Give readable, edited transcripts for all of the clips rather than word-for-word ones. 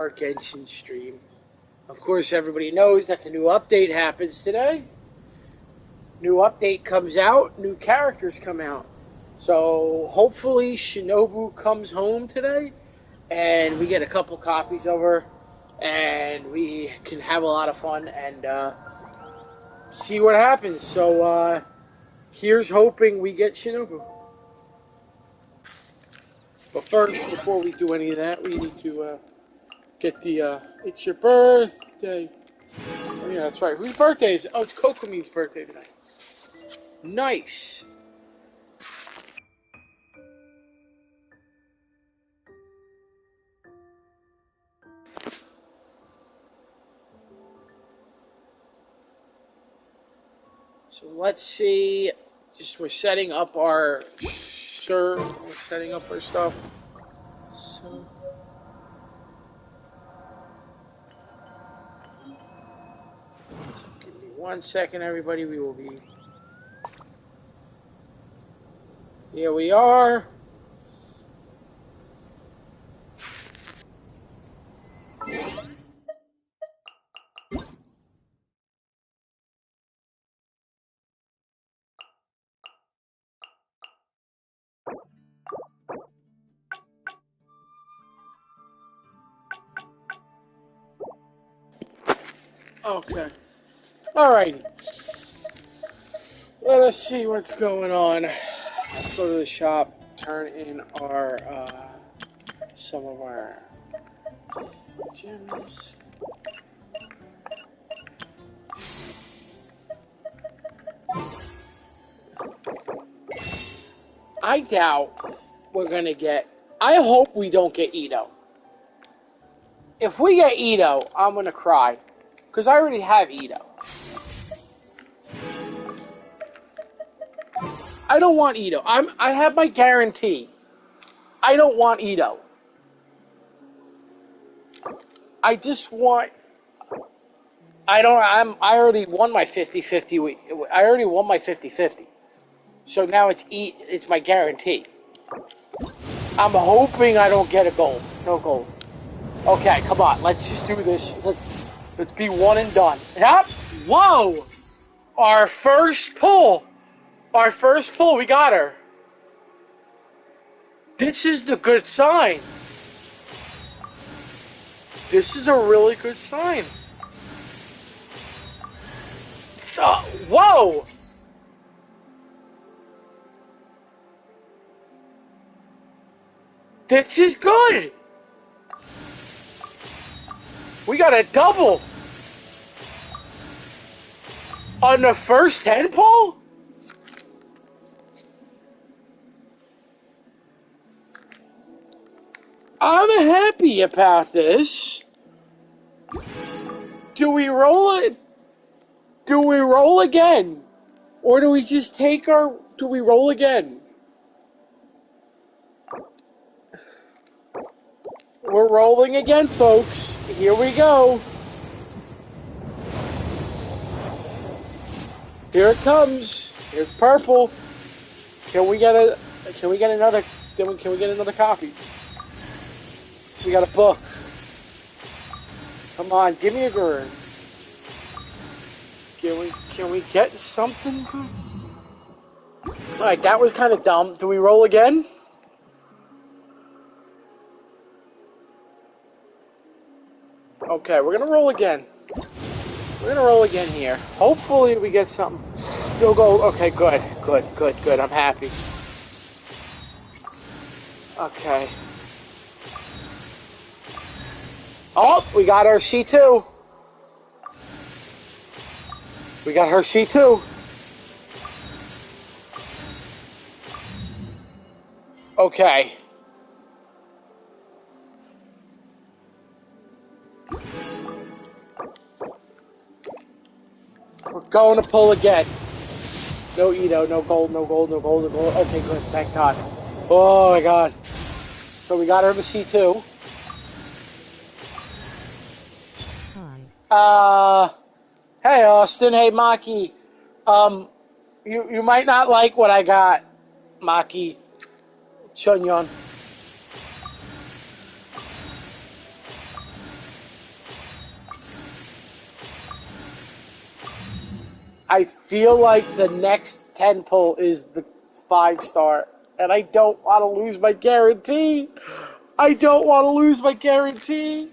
our Genshin stream. Of course, everybody knows that the new update happens today. New update comes out, new characters come out. So hopefully Shinnobu comes home today and we get a couple copies of her and we can have a lot of fun and see what happens. So here's hoping we get Shinnobu. But first, before we do any of that, we need to get the it's your birthday. Oh yeah, that's right. Whose birthday is it? Oh, it's Kokomi's birthday today. Nice. So let's see. We're setting up our we're setting up our stuff. So give me 1 second, everybody. We will be. Here we are. Okay. Alrighty. Let us see what's going on. Let's go to the shop. Turn in our some of our gems. I doubt we're gonna get. I hope we don't get Ito. If we get Ito, I'm gonna cry, because I already have Ito. I don't want Ito. I have my guarantee. I don't want Ito. I just want. I already won my 50-50. I already won my 50-50. So now it's my guarantee. I'm hoping I don't get a gold. No gold. Okay, come on. Let's just do this. Let's be one and done. Yep. Whoa! Our first pull. Our first pull. We got her. This is the good sign. This is a really good sign. Whoa! This is good. We got a double on the first 10 pull? I'm happy about this. Do we roll it? Do we roll again? Or do we just take our... Do we roll again? We're rolling again, folks. Here we go. Here it comes. Here's purple. Can we get another copy? We got a book. Come on, give me a girl. Can we get something? Alright, that was kind of dumb. Do we roll again? Okay, we're gonna roll again. We're gonna roll again here. Hopefully we get something. No gold. Okay, good. I'm happy. Okay. Oh, we got our C2. We got her C2. Okay. We're going to pull again. No Ito, no gold. Okay, good. Thank God. Oh my God. So we got her the C2. Hey Austin. Hey Maki. You might not like what I got, Maki. Chunyon. I feel like the next 10 pull is the 5-star, and I don't want to lose my guarantee. I don't want to lose my guarantee.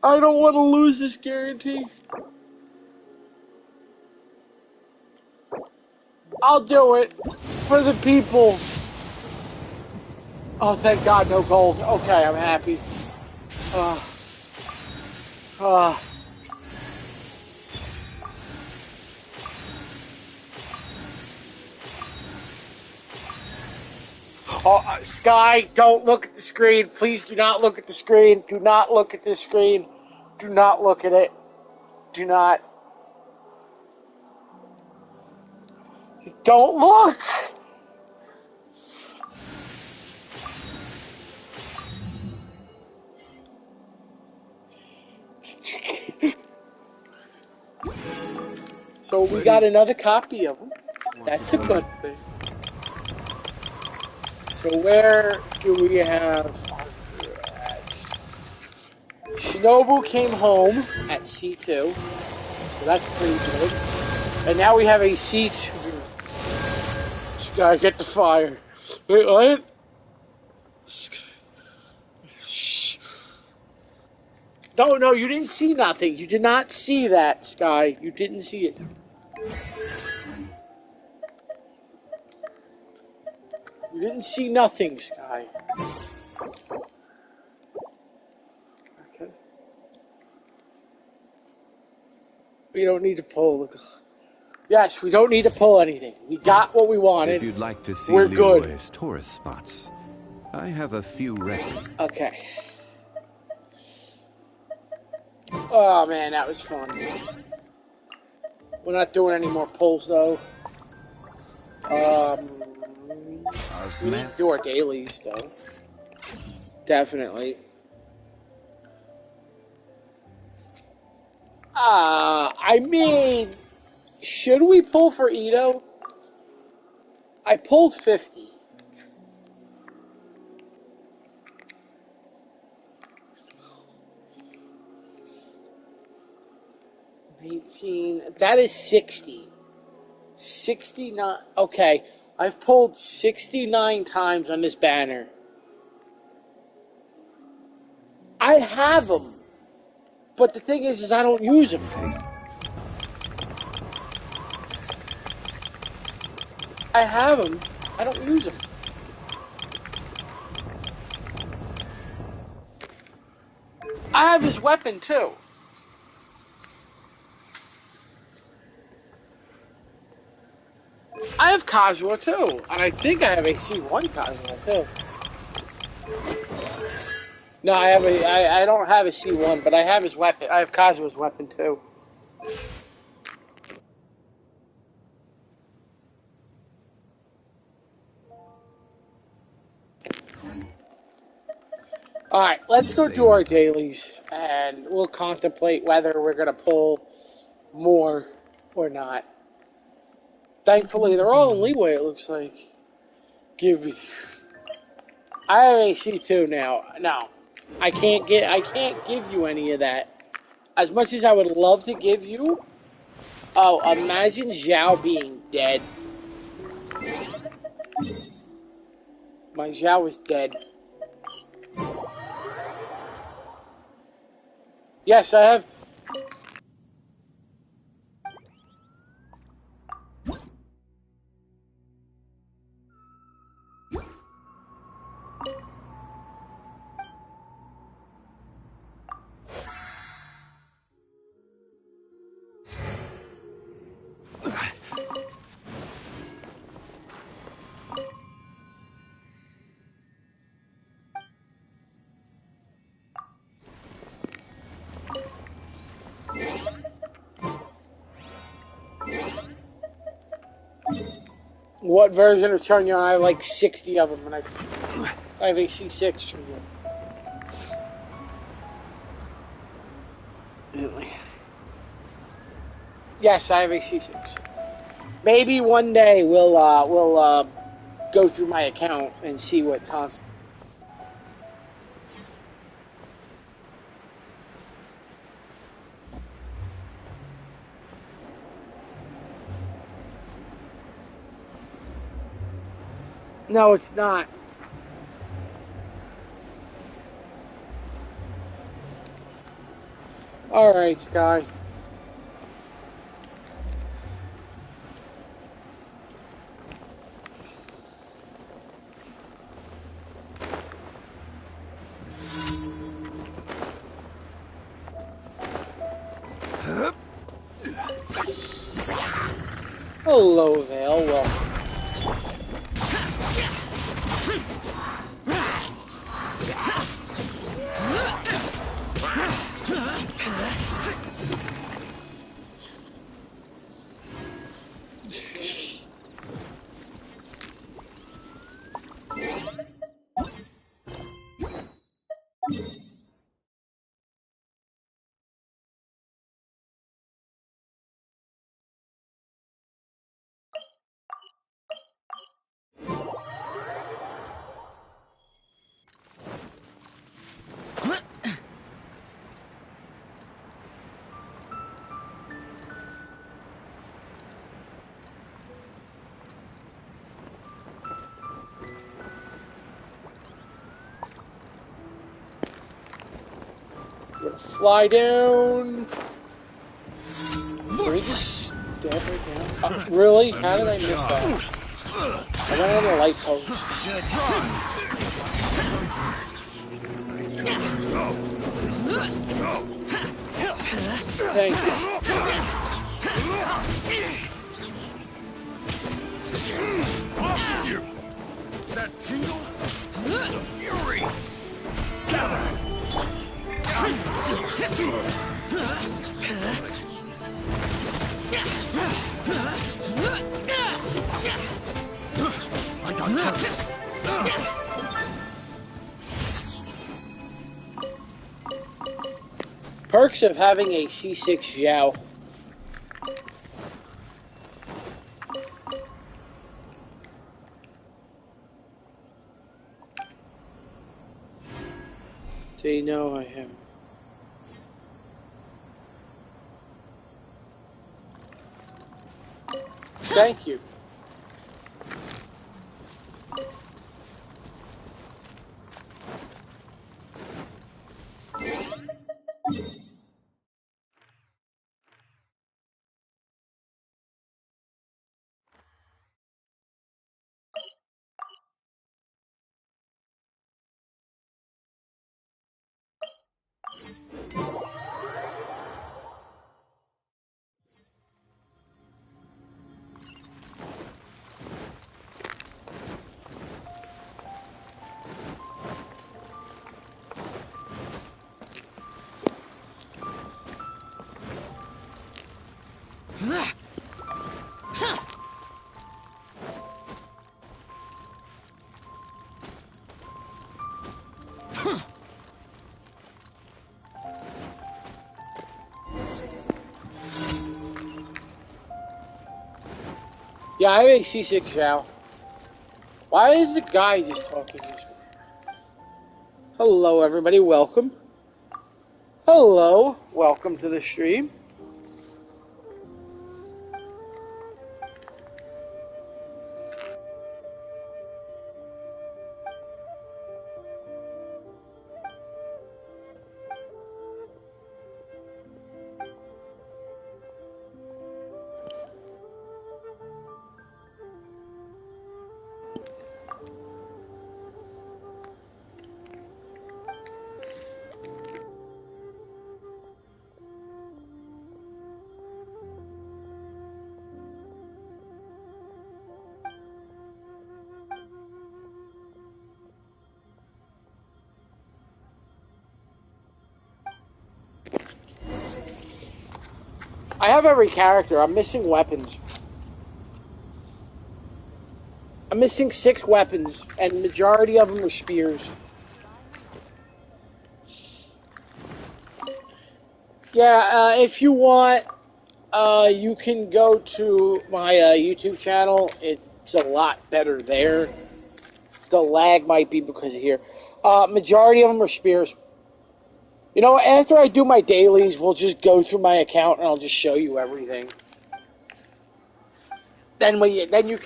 I don't want to lose this guarantee. I'll do it for the people. Oh, thank God, no gold. Okay, I'm happy. Uh, uh. Oh, Sky, don't look at the screen. Please do not look at the screen. Do not look at this screen. Do not look at it. Do not. Don't look! So we got another copy of them. That's a good thing. So where do we have... Shinnobu came home at C2. So that's pretty good. And now we have a C2. Sky, get the fire. Wait, what? No, you didn't see nothing. You did not see that, Sky. You didn't see it. You didn't see nothing, Sky. Okay. We don't need to pull. Yes, we don't need to pull anything. We got what we wanted. If you'd like to see We're good. Leroy's tourist spots, I have a few records. Okay. Oh man, that was fun. We're not doing any more pulls though. We need to do our dailies though. Definitely. I mean, should we pull for Ito? I pulled 50. That is 60. 69. Okay, I've pulled 69 times on this banner. I have them. But the thing is I don't use them. I have them. I don't use them. I have his weapon too. I have Kazuha too. And I think I have a C1 Kazuha too. No, I don't have a C1, but I have his weapon. I have Kazuha's weapon too. Alright, let's go do our dailies, and we'll contemplate whether we're going to pull more or not. Thankfully, they're all in leeway, it looks like. Give me... I have a C2 now. No, I can't give you any of that. As much as I would love to give you... Oh, imagine Zhao being dead. My Zhao is dead. Yes, I have... What version of Chunyon? I have like 60 of them, and I have a C6 Chunyon. Yes, I have a C6. Maybe one day we'll go through my account and see what constant. No, it's not. Alright, Sky. Hello there, welcome. Gonna fly down. Can we just stab right down? Really? How did I miss that? I went on the light post. Thank you. That tingle? The fury! Gather! I got Perks of having a C6 Zhao. They know I am. Thank you. Yeah, I have a C6 Zhao. Why is the guy just talking this way? Hello, everybody. Welcome. Hello. Welcome to the stream. I have every character. I'm missing weapons. I'm missing 6 weapons, and majority of them are spears. Yeah, if you want, you can go to my YouTube channel. It's a lot better there. The lag might be because of here. Majority of them are spears. You know, after I do my dailies, we'll just go through my account and I'll just show you everything. then you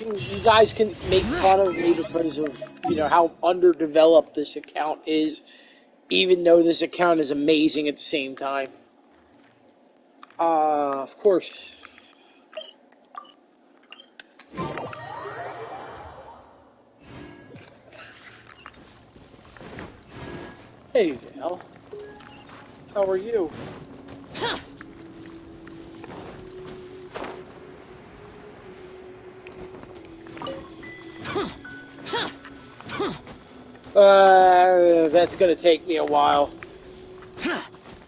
guys can make fun of me because of how underdeveloped this account is, even though this account is amazing at the same time. Of course. Hey, Val. How are you? That's gonna take me a while.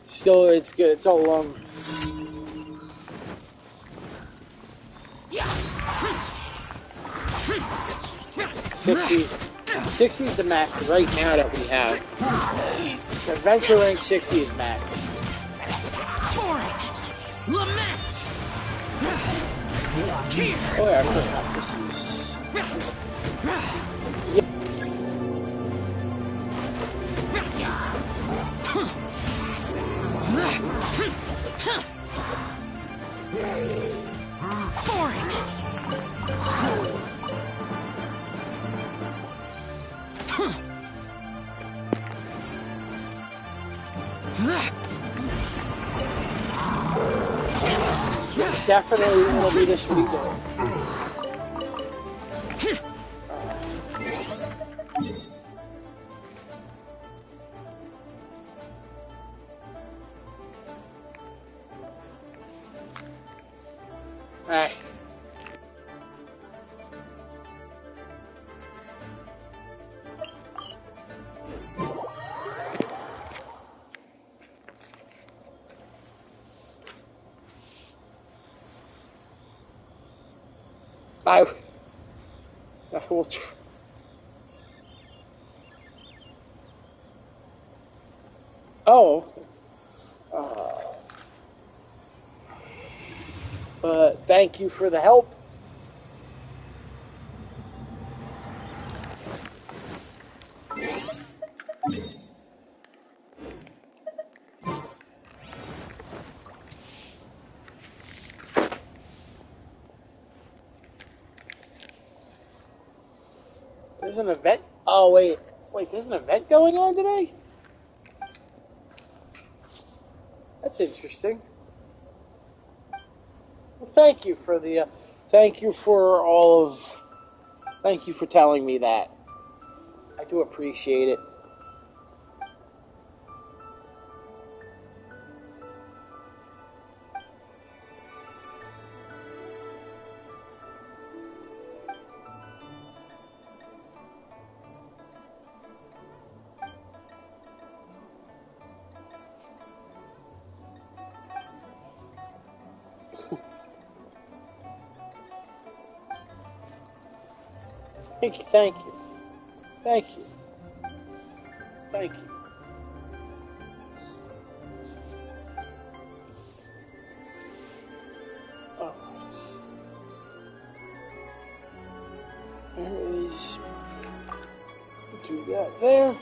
Still, it's good. It's all long. Sixty's the max right now that we have. Adventure rank 60 is max. Lament. Oh yeah, I forgot this is. Definitely will be this weekend. Alright. I will. Oh. But thank you for the help. There's an event. Oh wait, there's an event going on today. That's interesting. Well, thank you for the. Thank you for all of. Thank you for telling me that. I do appreciate it. Thank you. Thank you. Thank you. Thank you. Oh. There is. Do that there.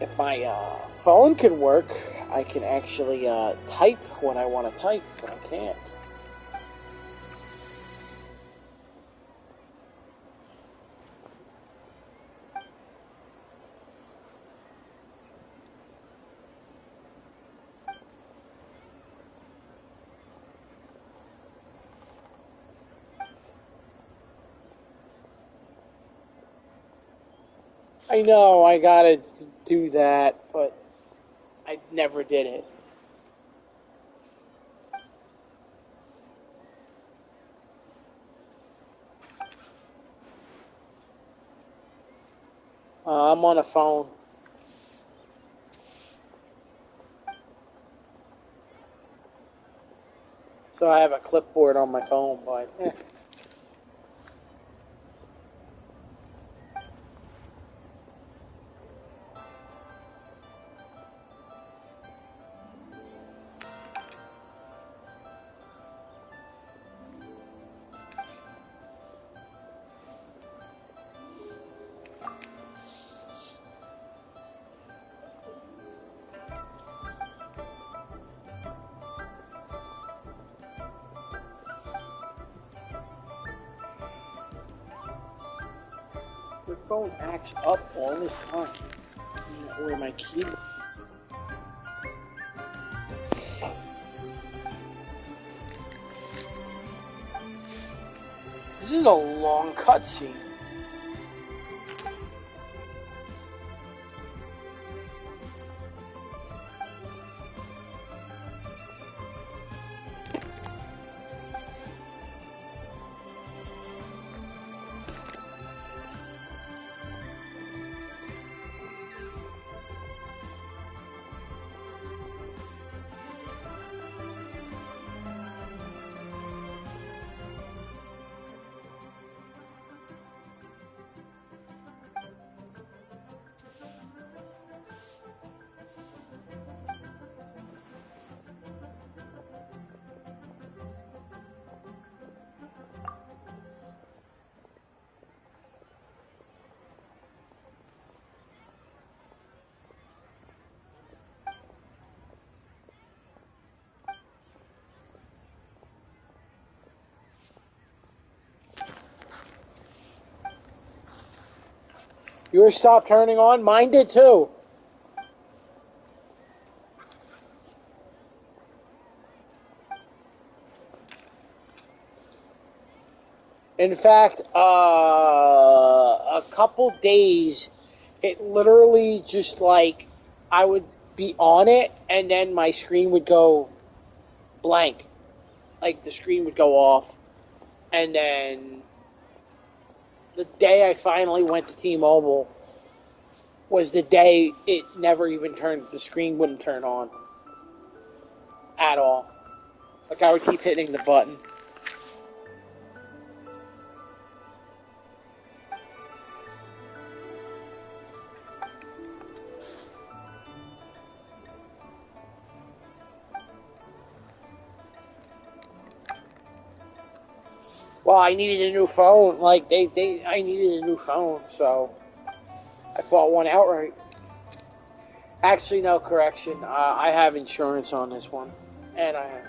If my phone can work, I can actually type what I want to type, but I can't. I know I gotta do that, but I never did it. I'm on a phone. So I have a clipboard on my phone, but the phone acts up all this time. Where my keyboard. This is a long cutscene. Yours stopped turning on? Mine did too. In fact, a couple days, it literally just like I would be on it and then my screen would go blank. Like the screen would go off. And then the day I finally went to T-Mobile was the day it never even turned, the screen wouldn't turn on at all. Like I would keep hitting the button. Well, I needed a new phone. Like I needed a new phone, so I bought one outright. Actually, no, correction. I have insurance on this one, and I have.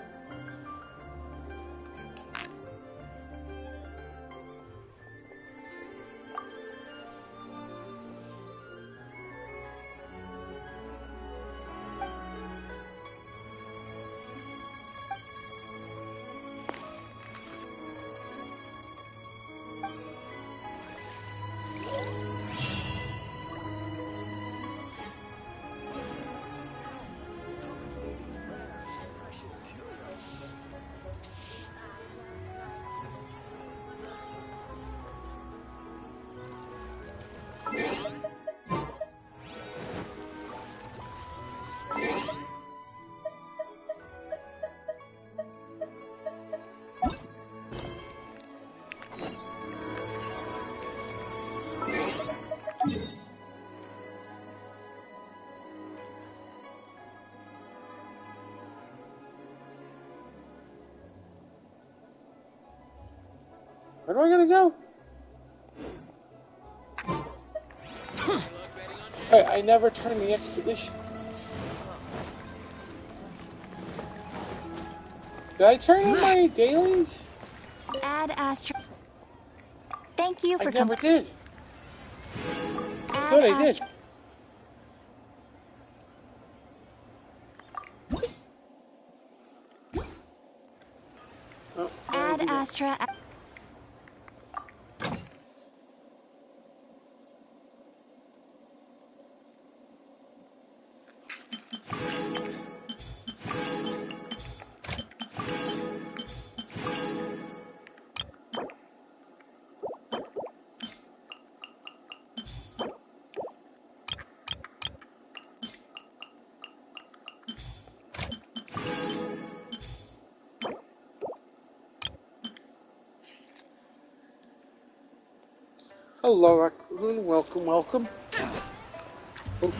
Where do I gotta go? I never turned the expedition. Did I turn in my dailies? Add Astra. Thank you I for never did. I Add thought I did. Astra. Oh, Add Astra. Hello, Raccoon. Welcome, welcome. Oh.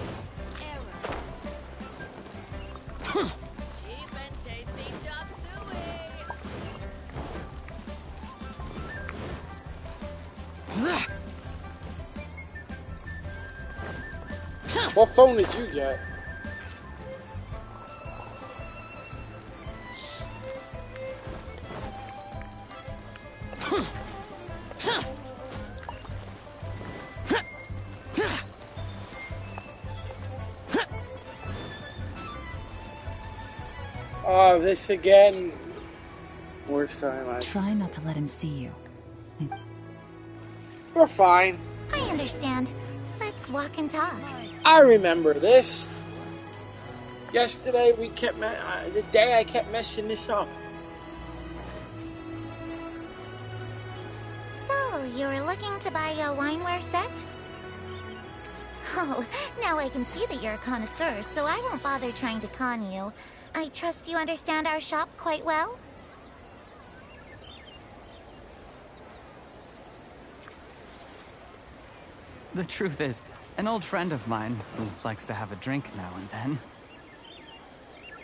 What phone did you get? This again. Worst time I... Try not to let him see you. We're fine. I understand. Let's walk and talk. I remember this. Yesterday we kept... the day I kept messing this up. So, you're looking to buy a wineware set? Oh, now I can see that you're a connoisseur, so I won't bother trying to con you. I trust you understand our shop quite well? The truth is, an old friend of mine, who likes to have a drink now and then,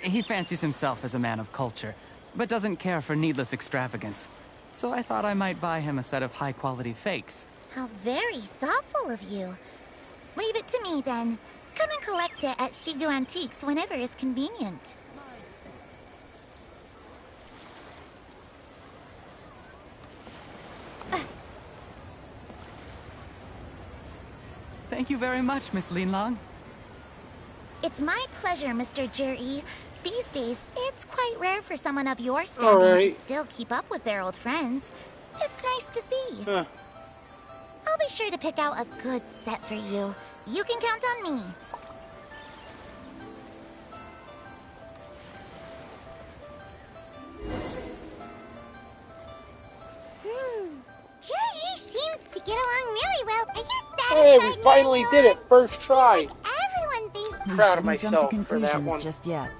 he fancies himself as a man of culture, but doesn't care for needless extravagance. So I thought I might buy him a set of high-quality fakes. How very thoughtful of you. Leave it to me, then. Come and collect it at Shigu Antiques whenever is convenient. Thank you very much, Miss Linlong. It's my pleasure, Mr. Juri. These days, it's quite rare for someone of your standing to still keep up with their old friends. It's nice to see. Huh. I'll be sure to pick out a good set for you. You can count on me. Juri seems to get along really well. Are you satisfied? Hey, we finally did it. First try. Like everyone thinks. We Proud of shouldn't jump myself to for that conclusions one. just yet.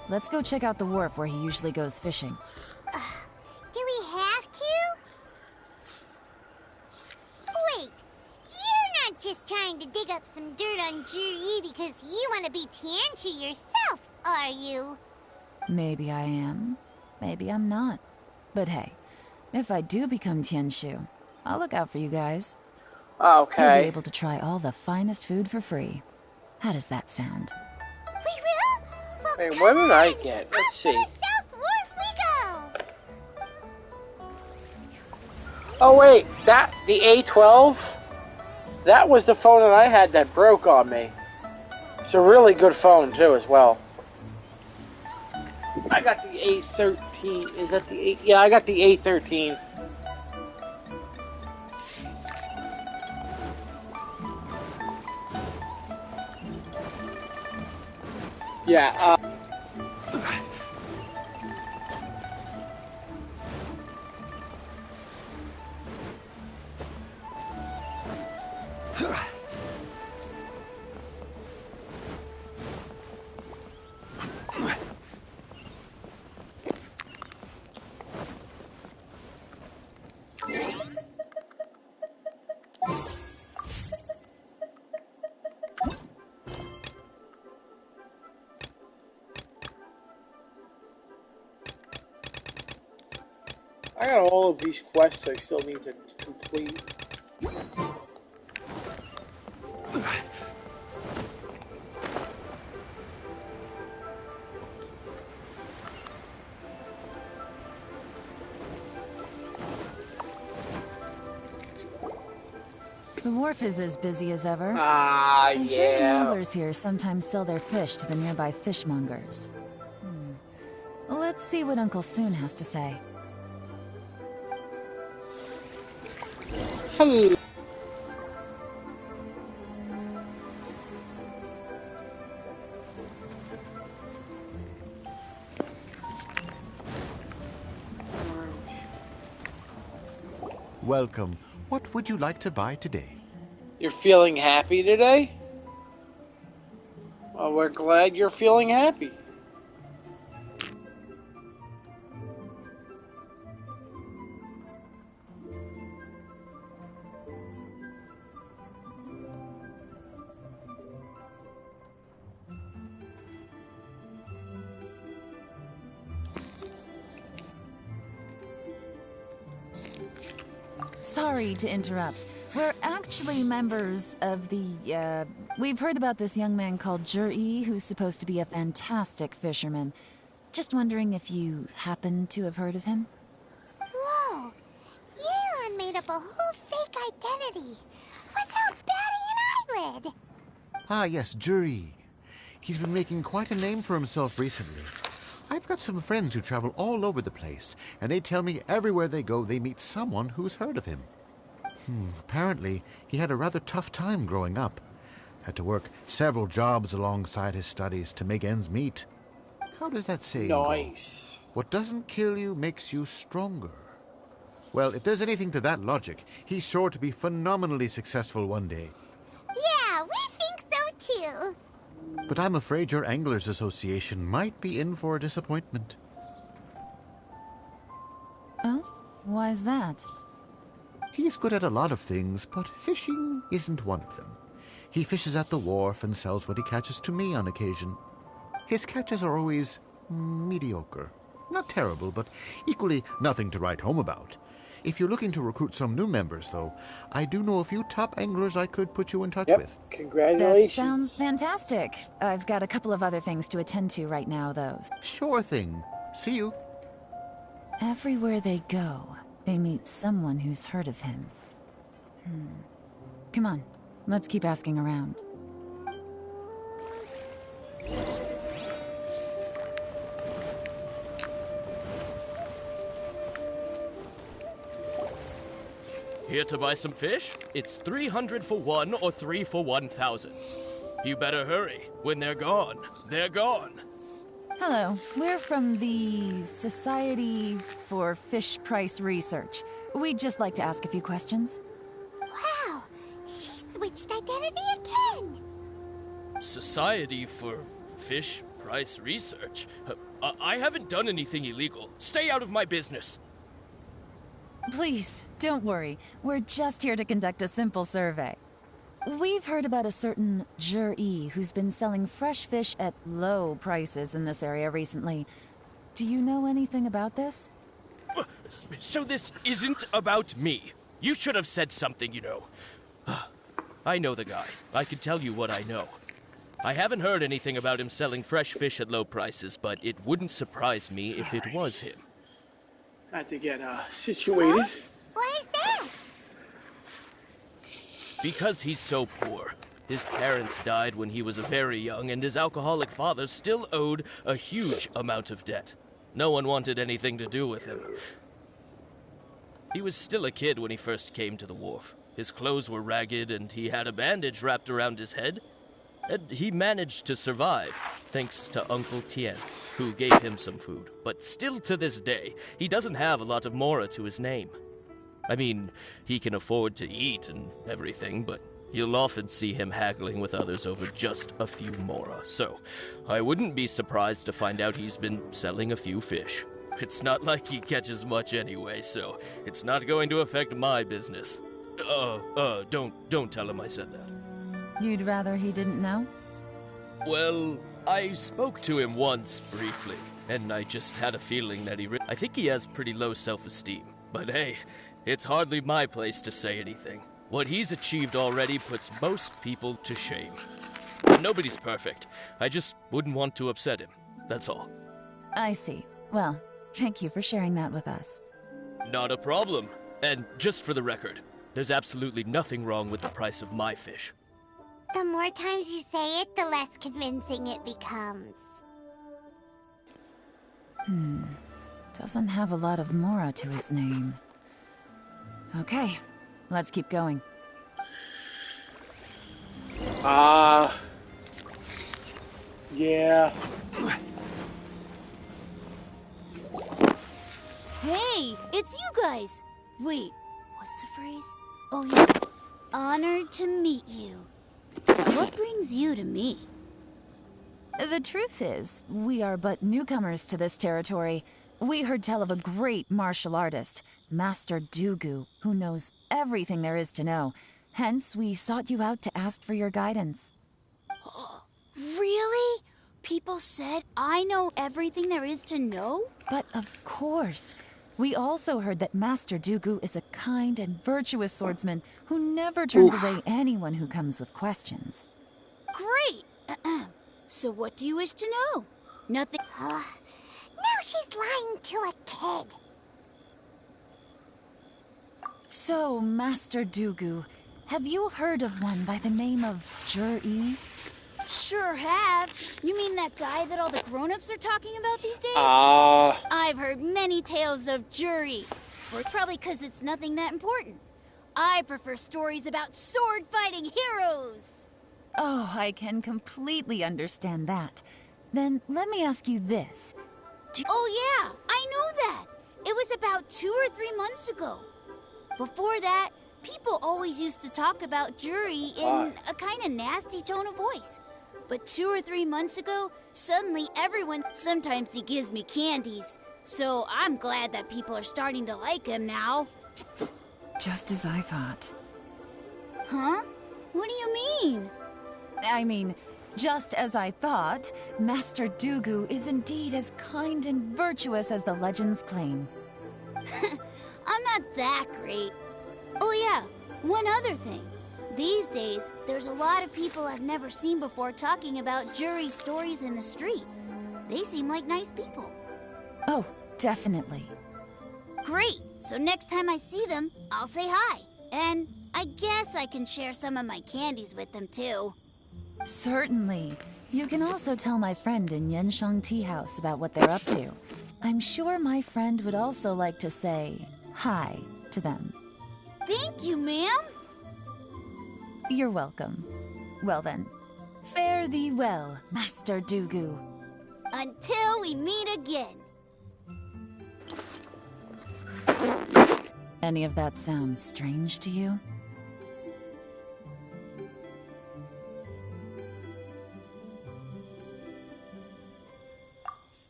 Let's go check out the wharf where he usually goes fishing. Do we have to? Wait, you're not just trying to dig up some dirt on Juri because you want to be Tianshu yourself, are you? Maybe I am. Maybe I'm not. But hey, if I do become Tianshu, I'll look out for you guys. You'll be Okay. able to try all the finest food for free. How does that sound? We will? Well, Wait, come what did I on. get? Up Let's to see. the South Wharf we go. Oh wait, the A12? That was the phone that I had that broke on me. It's a really good phone too as well. I got the A13. Is that the A? Yeah, I got the A13. Yeah, I got all of these quests I still need to complete. The wharf is as busy as ever. Ah, I hear the yeah. anglers here sometimes sell their fish to the nearby fishmongers. Let's see what Uncle Soon has to say. Hello. Welcome. What would you like to buy today? You're feeling happy today? Well, we're glad you're feeling happy. Sorry to interrupt. We're actually members of the, we've heard about this young man called Jur-E, who's supposed to be a fantastic fisherman. Just wondering if you happen to have heard of him? Whoa! Yeon made up a whole fake identity without batting an eyelid. Ah, yes, Jury. He's been making quite a name for himself recently. I've got some friends who travel all over the place, and they tell me everywhere they go they meet someone who's heard of him. Apparently, he had a rather tough time growing up. Had to work several jobs alongside his studies to make ends meet. How does that saying go? Nice. What doesn't kill you makes you stronger. Well, if there's anything to that logic, he's sure to be phenomenally successful one day. Yeah, we think so too. But I'm afraid your Anglers Association might be in for a disappointment. Oh? Why's that? He's good at a lot of things, but fishing isn't one of them. He fishes at the wharf and sells what he catches to me on occasion. His catches are always mediocre. Not terrible, but equally nothing to write home about. If you're looking to recruit some new members, though, I do know a few top anglers I could put you in touch with. That Congratulations. sounds fantastic. I've got a couple of other things to attend to right now, though. Sure thing. See you. Everywhere they go, they meet someone who's heard of him. Come on, let's keep asking around. Here to buy some fish? It's 300 for one or 3 for 1,000. You better hurry. When they're gone, they're gone. Hello, we're from the Society for Fish Price Research. We'd just like to ask a few questions. Wow, she switched identity again. Society for Fish Price Research? I haven't done anything illegal. Stay out of my business. Please, don't worry. We're just here to conduct a simple survey. We've heard about a certain Jur-E who's been selling fresh fish at low prices in this area recently. Do you know anything about this? So this isn't about me. You should have said something, you know. I know the guy. I can tell you what I know. I haven't heard anything about him selling fresh fish at low prices, but it wouldn't surprise me if it was him. Had to get situated. Why is that? Because he's so poor. His parents died when he was very young, and his alcoholic father still owed a huge amount of debt. No one wanted anything to do with him. He was still a kid when he first came to the wharf. His clothes were ragged, and he had a bandage wrapped around his head. And he managed to survive, thanks to Uncle Tien, who gave him some food. But still to this day, he doesn't have a lot of mora to his name. I mean, he can afford to eat and everything, but you'll often see him haggling with others over just a few mora. So, I wouldn't be surprised to find out he's been selling a few fish. It's not like he catches much anyway, so it's not going to affect my business. Don't tell him I said that. You'd rather he didn't know? Well, I spoke to him once, briefly, and I just had a feeling that I think he has pretty low self-esteem. But hey, it's hardly my place to say anything. What he's achieved already puts most people to shame. But nobody's perfect. I just wouldn't want to upset him, that's all. I see. Well, thank you for sharing that with us. Not a problem. And just for the record, There's absolutely nothing wrong with the price of my fish. The more times you say it, the less convincing it becomes. Doesn't have a lot of mora to his name. Okay, let's keep going. Yeah. Hey, it's you guys! Wait, what's the phrase? Oh yeah, honored to meet you. What brings you to me? The truth is, we are but newcomers to this territory. We heard tell of a great martial artist, Master Dugu, who knows everything there is to know. Hence, we sought you out to ask for your guidance. Really? People said I know everything there is to know? But of course. We also heard that Master Dugu is a kind and virtuous swordsman who never turns away anyone who comes with questions. Great! So what do you wish to know? Nothing. Now she's lying to a kid. So, Master Dugu, have you heard of one by the name of Jur-E? Sure have. You mean that guy that all the grown-ups are talking about these days? I've heard many tales of Juri. Probably because it's nothing that important. I prefer stories about sword-fighting heroes. Oh, I can completely understand that. Then let me ask you this. Oh yeah, I know that. It was about 2 or 3 months ago. Before that, people always used to talk about Juri in a kind of nasty tone of voice. But 2 or 3 months ago, suddenly everyone... Sometimes he gives me candies. So I'm glad that people are starting to like him now. Just as I thought. Huh? What do you mean? I mean, just as I thought, Master Dugu is indeed as kind and virtuous as the legends claim. I'm not that great. Oh yeah, one other thing. These days, there's a lot of people I've never seen before talking about Juri stories in the street. They seem like nice people. Oh, definitely. Great! So next time I see them, I'll say hi. And I guess I can share some of my candies with them too. Certainly. You can also tell my friend in Yenshang Tea House about what they're up to. I'm sure my friend would also like to say hi to them. Thank you, ma'am. You're welcome. Well then, fare thee well, Master Dugu. Until we meet again. Any of that sound strange to you?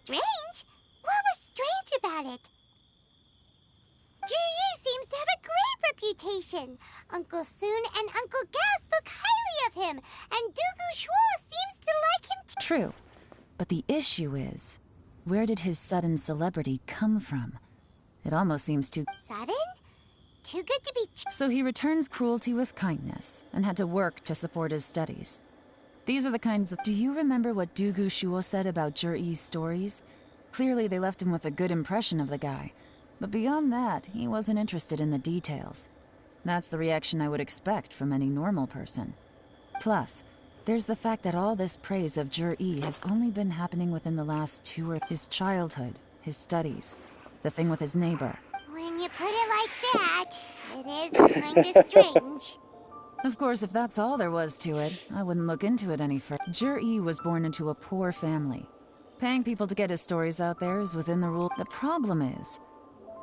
Strange? What was strange about it? Juri seems to have a great reputation. Uncle Soon and Uncle Gas spoke highly of him, and Dugu Shuo seems to like him too. True. But the issue is, where did his sudden celebrity come from? It almost seems too... Sudden? Too good to be true. So he returns cruelty with kindness, and had to work to support his studies. These are the kinds of... Do you remember what Dugu Shuo said about Jur-E's stories? Clearly they left him with a good impression of the guy. But beyond that, he wasn't interested in the details. That's the reaction I would expect from any normal person. Plus, there's the fact that all this praise of Jur-E has only been happening within the last 2 or... His childhood, his studies, the thing with his neighbor. When you put it like that, it is kinda strange. Of course, if that's all there was to it, I wouldn't look into it any further. Jur-E was born into a poor family. Paying people to get his stories out there is within the rule. The problem is,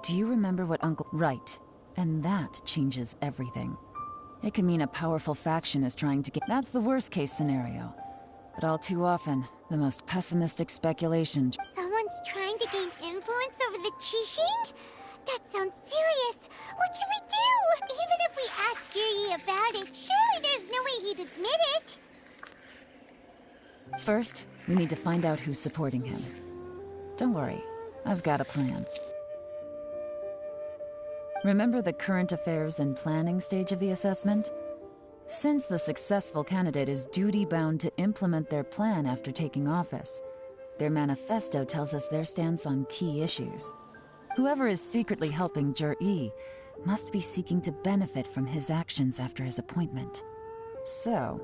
do you remember what Uncle... Right. And that changes everything. It can mean a powerful faction is trying to get... That's the worst case scenario. But all too often, the most pessimistic speculation... Someone's trying to gain influence over the Qixing? That sounds serious. What should we do? Even if we ask Juri about it, surely there's no way he'd admit it. First, we need to find out who's supporting him. Don't worry, I've got a plan. Remember the current affairs and planning stage of the assessment? Since the successful candidate is duty-bound to implement their plan after taking office, their manifesto tells us their stance on key issues. Whoever is secretly helping Jur-E must be seeking to benefit from his actions after his appointment. So,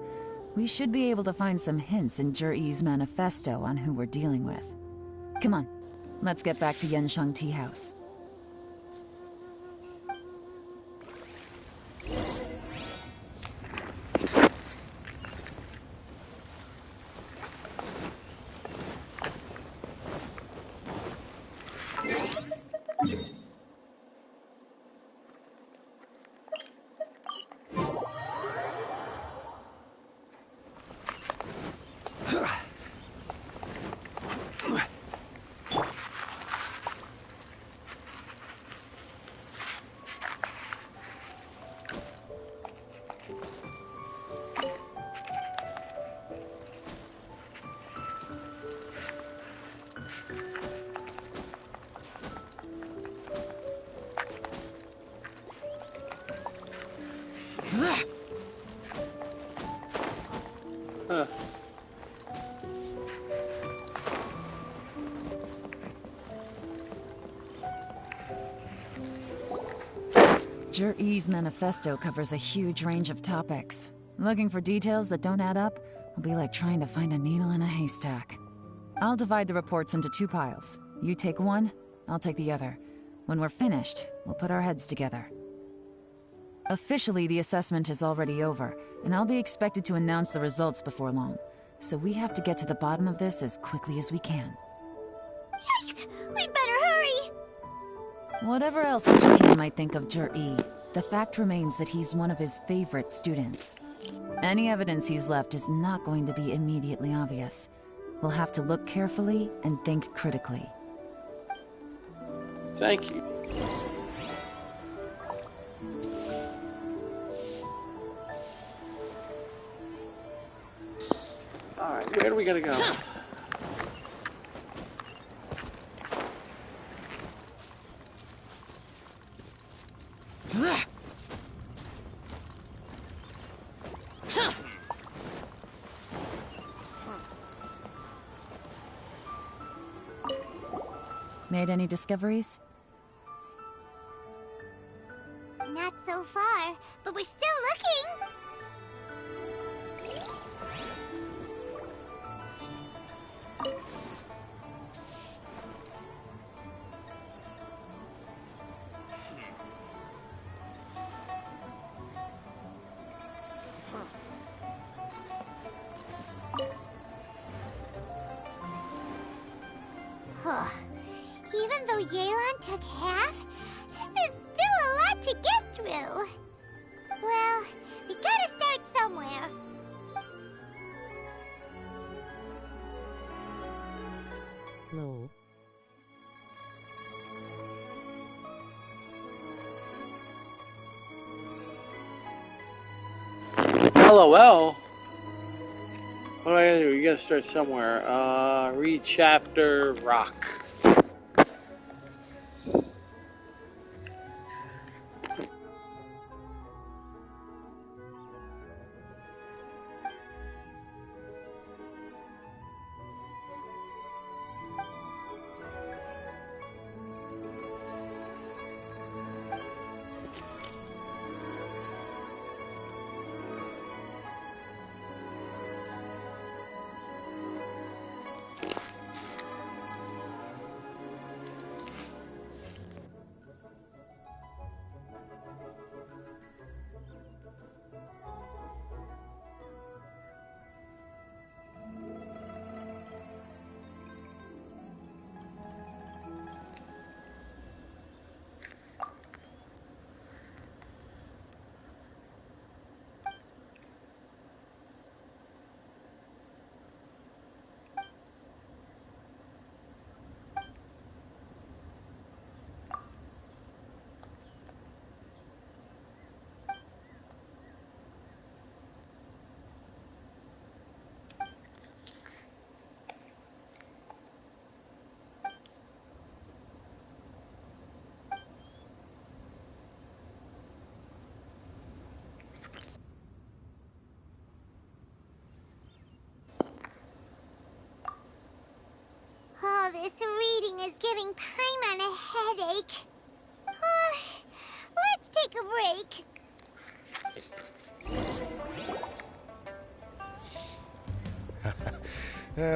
we should be able to find some hints in Zhiyi's manifesto on who we're dealing with. Come on, let's get back to Yansheng Tea House. Zhiyi's manifesto covers a huge range of topics. Looking for details that don't add up will be like trying to find a needle in a haystack. I'll divide the reports into 2 piles. You take one, I'll take the other. When we're finished, we'll put our heads together. Officially, the assessment is already over, and I'll be expected to announce the results before long. So we have to get to the bottom of this as quickly as we can. Yikes! We better hurry! Whatever else the team might think of Zhiyi, the fact remains that he's one of his favorite students. Any evidence he's left is not going to be immediately obvious. We'll have to look carefully and think critically. Thank you. Alright, where are we gonna go? Made any discoveries? Not so far, but we're still looking. Even though Yelan took half, this is still a lot to get through. Well, we gotta start somewhere. No. LOL. What do I gotta do? You gotta start somewhere. Read chapter rock. Oh, this reading is giving Paimon a headache. Let's take a break.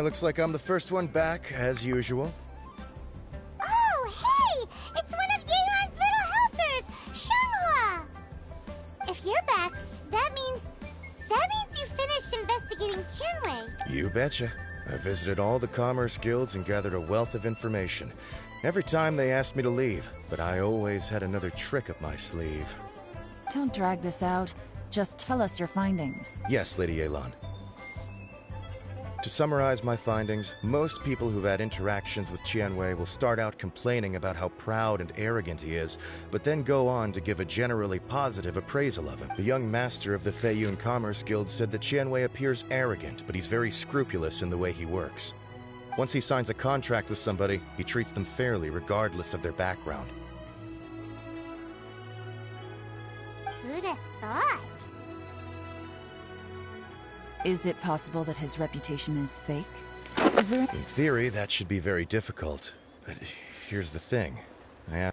Looks like I'm the first one back, as usual. Oh, hey! It's one of Yeon's little helpers, Shinhua! If you're back, that means you finished investigating Tianwei. You betcha. I visited all the commerce guilds and gathered a wealth of information. Every time they asked me to leave, but I always had another trick up my sleeve. Don't drag this out. Just tell us your findings. Yes, Lady Yelan. To summarize my findings, most people who've had interactions with Tianwei will start out complaining about how proud and arrogant he is, but then go on to give a generally positive appraisal of him. The young master of the Feiyun Commerce Guild said that Tianwei appears arrogant, but he's very scrupulous in the way he works. Once he signs a contract with somebody, he treats them fairly regardless of their background. Who'd have thought? Is it possible that his reputation is fake? Is there... In theory, that should be very difficult. But here's the thing.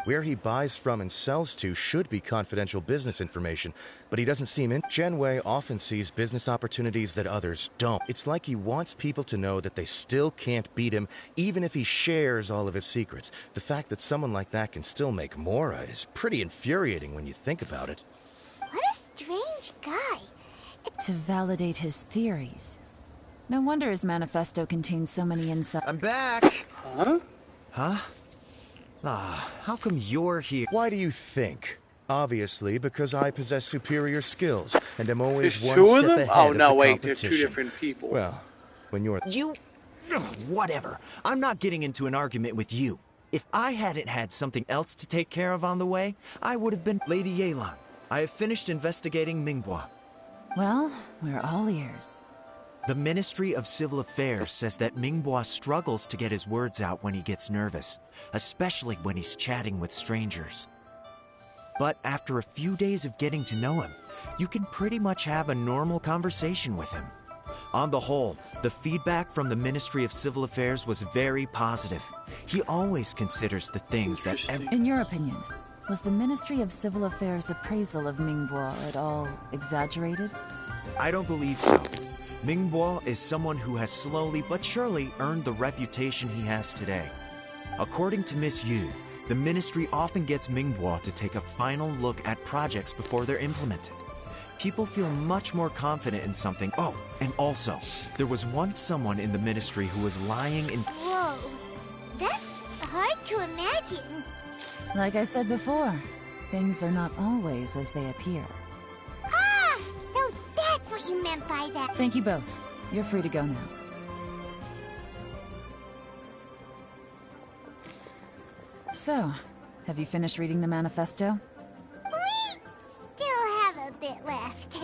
Where he buys from and sells to should be confidential business information, but he doesn't seem in. Tianwei often sees business opportunities that others don't. It's like he wants people to know that they still can't beat him, even if he shares all of his secrets. The fact that someone like that can still make more is pretty infuriating when you think about it. What a strange guy. To validate his theories. No wonder his manifesto contains so many insights. I'm back! Huh? Huh? How come you're here? Why do you think? Obviously, because I possess superior skills, and am always There's one two of step them? ahead Oh, of no, the wait, they're two competition. different people. Well, when you're... You... Ugh, whatever. I'm not getting into an argument with you. If I hadn't had something else to take care of on the way, I would have been... Lady Yelan, I have finished investigating Minghua. Well, we're all ears. The Ministry of Civil Affairs says that Minghua struggles to get his words out when he gets nervous, especially when he's chatting with strangers. But after a few days of getting to know him, you can pretty much have a normal conversation with him. On the whole, the feedback from the Ministry of Civil Affairs was very positive. He always considers the things that... In your opinion, was the Ministry of Civil Affairs' appraisal of Minghua at all exaggerated? I don't believe so. Minghua is someone who has slowly but surely earned the reputation he has today. According to Miss Yu, the Ministry often gets Minghua to take a final look at projects before they're implemented. People feel much more confident in something. Oh, and also, there was once someone in the Ministry who was lying in... Whoa, that's hard to imagine. Like I said before, things are not always as they appear. Ah, so that's what you meant by that. Thank you both. You're free to go now. So, have you finished reading the manifesto? We still have a bit left.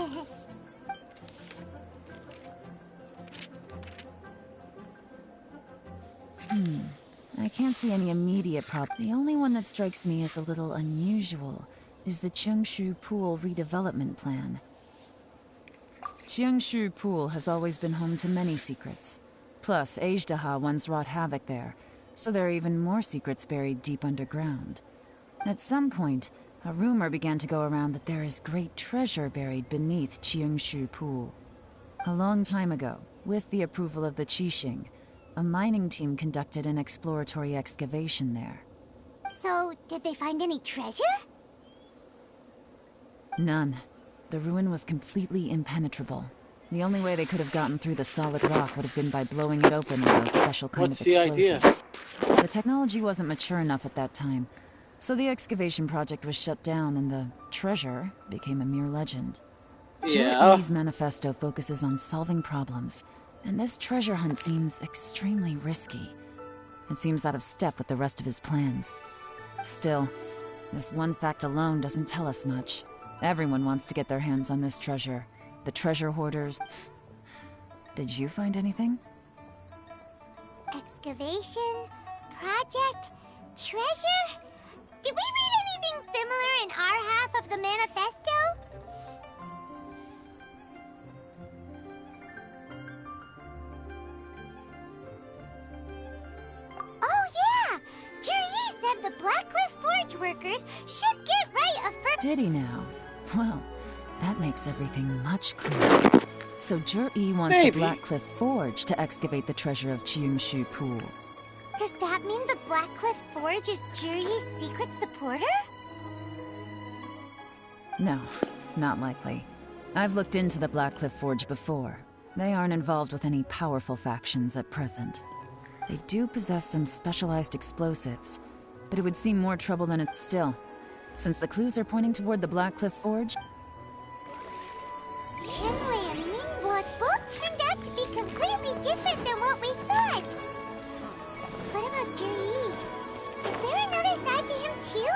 I can't see any immediate problem. The only one that strikes me as a little unusual is the Cheongshu Pool redevelopment plan. Cheongshu Pool has always been home to many secrets. Plus, Ajdaha once wrought havoc there, so there are even more secrets buried deep underground. At some point, a rumor began to go around that there is great treasure buried beneath Cheongshu Pool. A long time ago, with the approval of the Qixing, a mining team conducted an exploratory excavation there. So, did they find any treasure? None. The ruin was completely impenetrable. The only way they could have gotten through the solid rock would have been by blowing it open with a special kind What's of the explosive. idea? The technology wasn't mature enough at that time, so the excavation project was shut down and the treasure became a mere legend. Yeah. Jur'i's manifesto focuses on solving problems, and this treasure hunt seems extremely risky. It seems out of step with the rest of his plans. Still, this one fact alone doesn't tell us much. Everyone wants to get their hands on this treasure. The treasure hoarders. Did you find anything? Excavation? Project? Treasure? Did we read anything similar in our half of the manifesto? Oh yeah! Juri said the Blackcliff Forge workers should get right of Did he now? Well, that makes everything much clearer. So Jur-E wants the Black Cliff Forge to excavate the treasure of Qingshu Pool. Does that mean the Black Cliff Forge is Juri's secret supporter? No, not likely. I've looked into the Black Cliff Forge before. They aren't involved with any powerful factions at present. They do possess some specialized explosives, but it would seem more trouble than it's still. Since the clues are pointing toward the Black Cliff Forge... Shenwei and Mingbo both turned out to be completely different than what we thought. What about Juri? Is there another side to him too?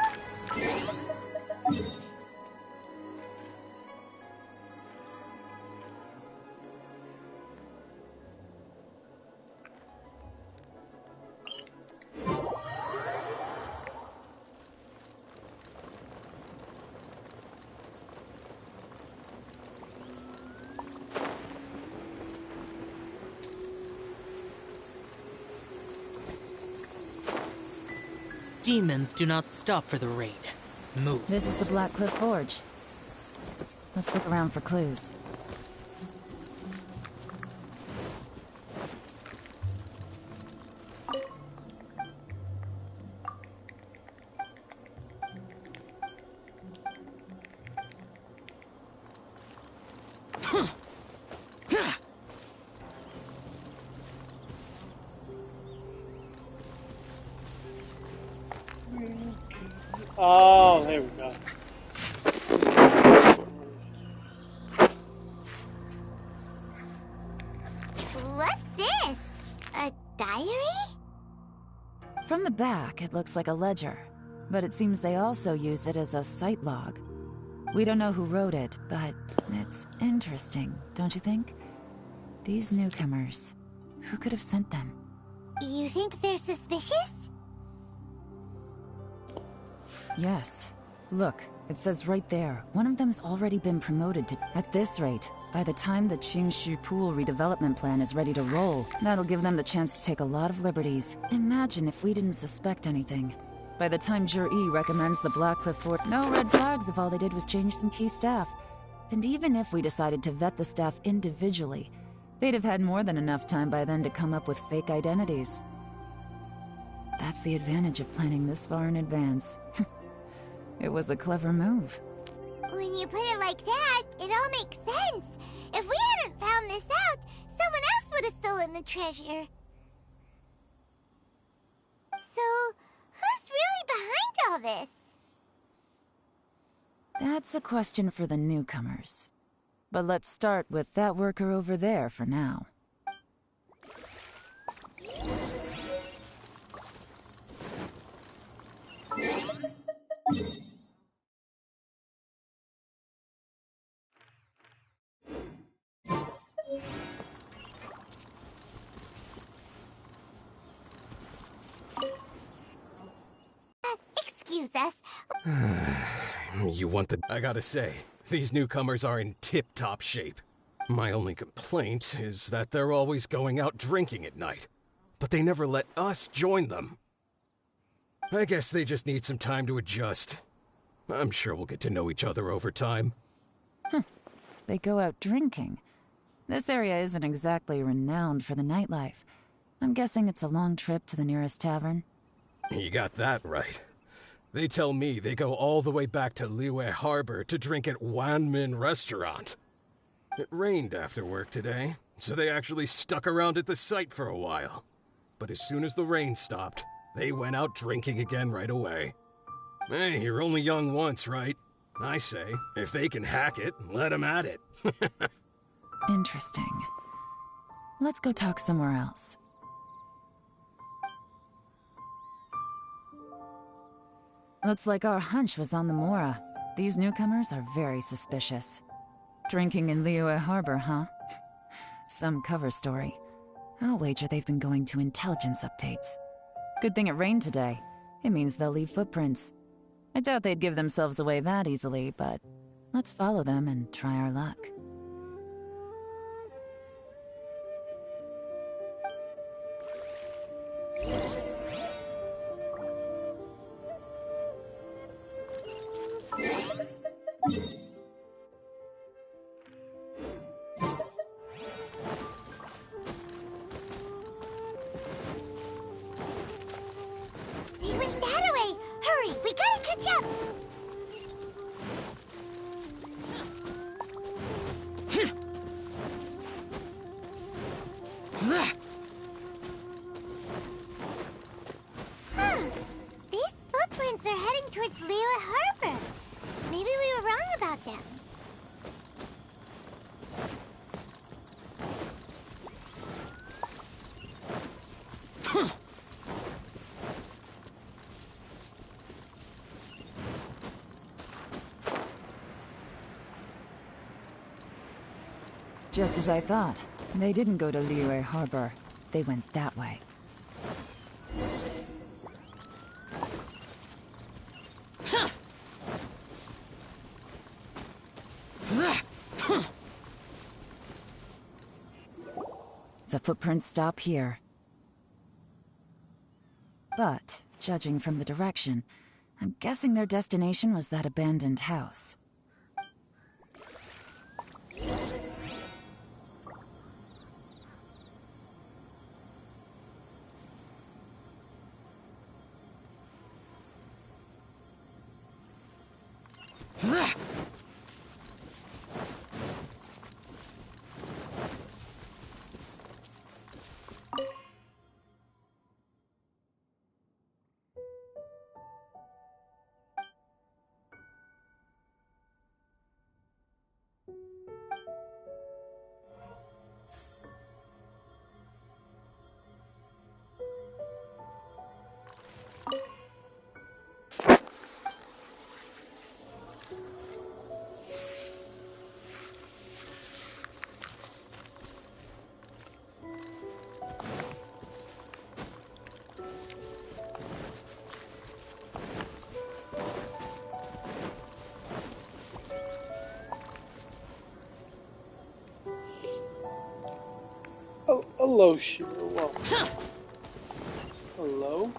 Demons do not stop for the raid. Move. This is the Black Cliff Forge. Let's look around for clues. Oh, there we go. What's this? A diary? From the back, it looks like a ledger, but it seems they also use it as a site log. We don't know who wrote it, but it's interesting, don't you think? These newcomers, who could have sent them? You think they're suspicious? Yes. Look, it says right there, one of them's already been promoted to... At this rate, by the time the Qingshu Pool redevelopment plan is ready to roll, that'll give them the chance to take a lot of liberties. Imagine if we didn't suspect anything. By the time Jur-E recommends the Black Cliff Fort, no red flags if all they did was change some key staff. And even if we decided to vet the staff individually, they'd have had more than enough time by then to come up with fake identities. That's the advantage of planning this far in advance. It was a clever move. When you put it like that, it all makes sense. If we hadn't found this out, someone else would have stolen the treasure. So, who's really behind all this? That's a question for the newcomers. But let's start with that worker over there for now. Excuse us. You want the... I gotta say, these newcomers are in tip-top shape. My only complaint is that they're always going out drinking at night. But they never let us join them. I guess they just need some time to adjust. I'm sure we'll get to know each other over time. They go out drinking. This area isn't exactly renowned for the nightlife. I'm guessing it's a long trip to the nearest tavern. You got that right. They tell me they go all the way back to Liyue Harbor to drink at Wanmin Restaurant. It rained after work today, so they actually stuck around at the site for a while. But as soon as the rain stopped, they went out drinking again right away. Hey, you're only young once, right? I say, if they can hack it, let them at it. Interesting. Let's go talk somewhere else. Looks like our hunch was on the Mora. These newcomers are very suspicious. Drinking in Liyue Harbor, huh? Some cover story. I'll wager they've been going to intelligence updates. Good thing it rained today. It means they'll leave footprints. I doubt they'd give themselves away that easily, but let's follow them and try our luck. catch up! Huh. These footprints are heading towards Liyue Harbor. Maybe we were wrong about them. Just as I thought. They didn't go to Liyue Harbor. They went that way. The footprints stop here. But, judging from the direction, I'm guessing their destination was that abandoned house. Hello, Shinnobu. Hello?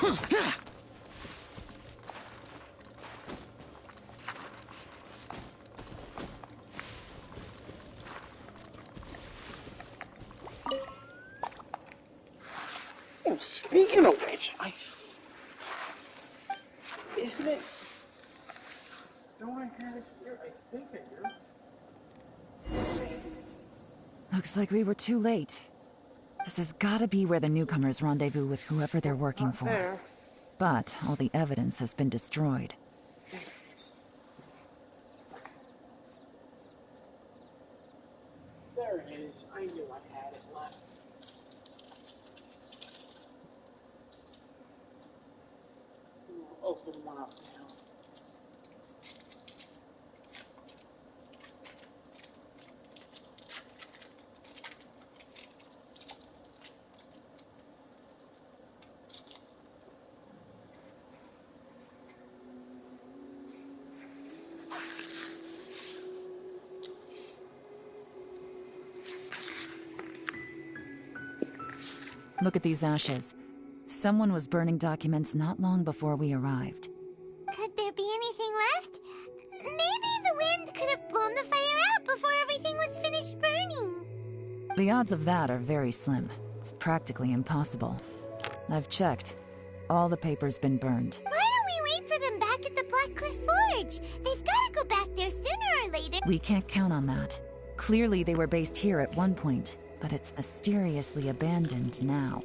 Oh, there. Oh, speaking of which, isn't it? Don't I have it here? I think I do. Looks like we were too late. This has gotta be where the newcomers rendezvous with whoever they're working Not for. there. But all the evidence has been destroyed. There it is. I knew I had it left. We'll open one up now. Look at these ashes. Someone was burning documents not long before we arrived. Could there be anything left? Maybe the wind could have blown the fire out before everything was finished burning. The odds of that are very slim. It's practically impossible. I've checked. All the paper's been burned. Why don't we wait for them back at the Black Cliff Forge? They've got to go back there sooner or later. We can't count on that. Clearly they were based here at one point, but it's mysteriously abandoned now.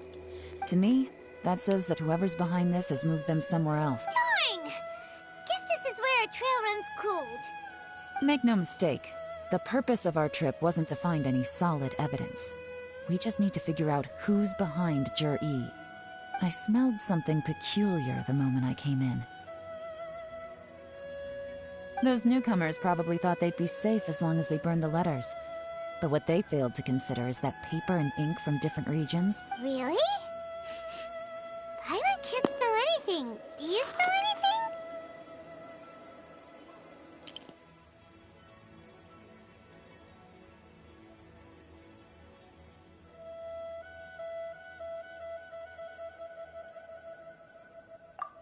To me, that says that whoever's behind this has moved them somewhere else. Darn! Guess this is where our trail runs cold. Make no mistake, the purpose of our trip wasn't to find any solid evidence. We just need to figure out who's behind Jur-E. I smelled something peculiar the moment I came in. Those newcomers probably thought they'd be safe as long as they burned the letters. But what they failed to consider is that paper and ink from different regions. Really? Paimon can't smell anything. Do you smell anything?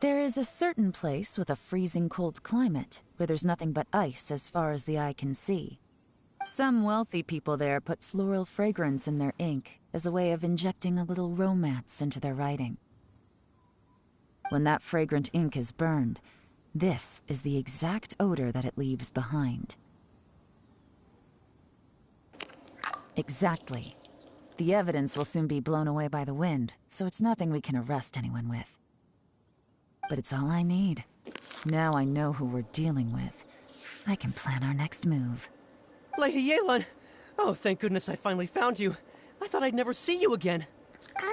There is a certain place with a freezing cold climate where there's nothing but ice as far as the eye can see. Some wealthy people there put floral fragrance in their ink as a way of injecting a little romance into their writing. When that fragrant ink is burned, this is the exact odor that it leaves behind. Exactly. The evidence will soon be blown away by the wind, so it's nothing we can arrest anyone with. But it's all I need. Now I know who we're dealing with. I can plan our next move. Lady Yelan! Oh, thank goodness I finally found you. I thought I'd never see you again. Who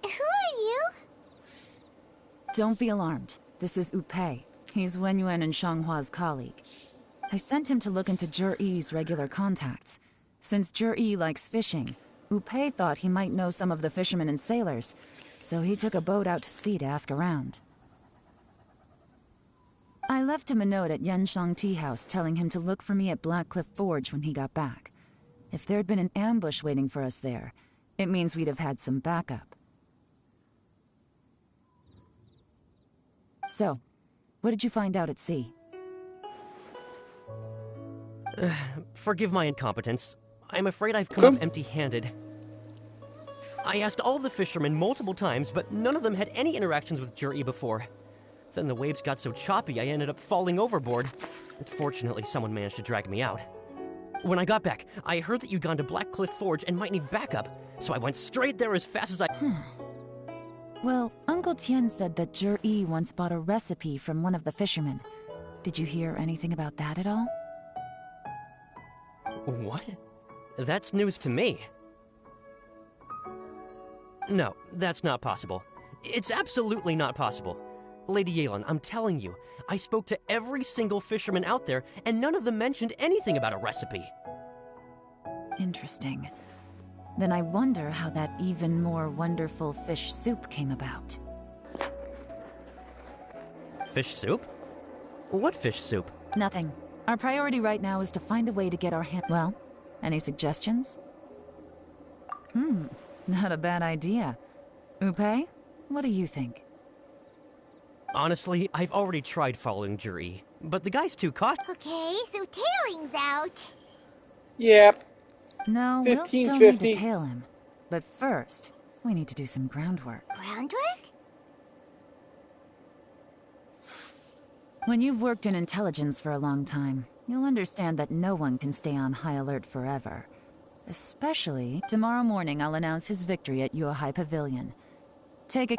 are you? Don't be alarmed. This is Upei. He's Wenyuan and Shanghua's colleague. I sent him to look into Zhi-Yi's regular contacts. Since Zhi-Yi likes fishing, Upei thought he might know some of the fishermen and sailors, so he took a boat out to sea to ask around. I left him a note at Yanshang Tea House telling him to look for me at Blackcliff Forge when he got back. If there'd been an ambush waiting for us there, it means we'd have had some backup. So, what did you find out at sea? Forgive my incompetence. I'm afraid I've come up empty-handed. I asked all the fishermen multiple times, but none of them had any interactions with Zhi-Yi before. Then the waves got so choppy I ended up falling overboard. Fortunately, someone managed to drag me out. When I got back, I heard that you'd gone to Blackcliff Forge and might need backup, so I went straight there as fast as I... Well, Uncle Tian said that Zhi-Yi once bought a recipe from one of the fishermen. Did you hear anything about that at all? What? That's news to me. No, that's not possible. It's absolutely not possible. Lady Yelan, I'm telling you, I spoke to every single fisherman out there, and none of them mentioned anything about a recipe. Interesting. Then I wonder how that even more wonderful fish soup came about. Fish soup? What fish soup? Nothing. Our priority right now is to find a way to get our hand... Well, any suggestions? Not a bad idea. Upei, what do you think? Honestly, I've already tried following Zhi-Yi, but the guy's too caught. Okay, so tailing's out. Yep. No, 15, we'll still 50. need to tail him. But first, we need to do some groundwork. Groundwork? When you've worked in intelligence for a long time, you'll understand that no one can stay on high alert forever. Especially, tomorrow morning I'll announce his victory at Yuehai Pavilion.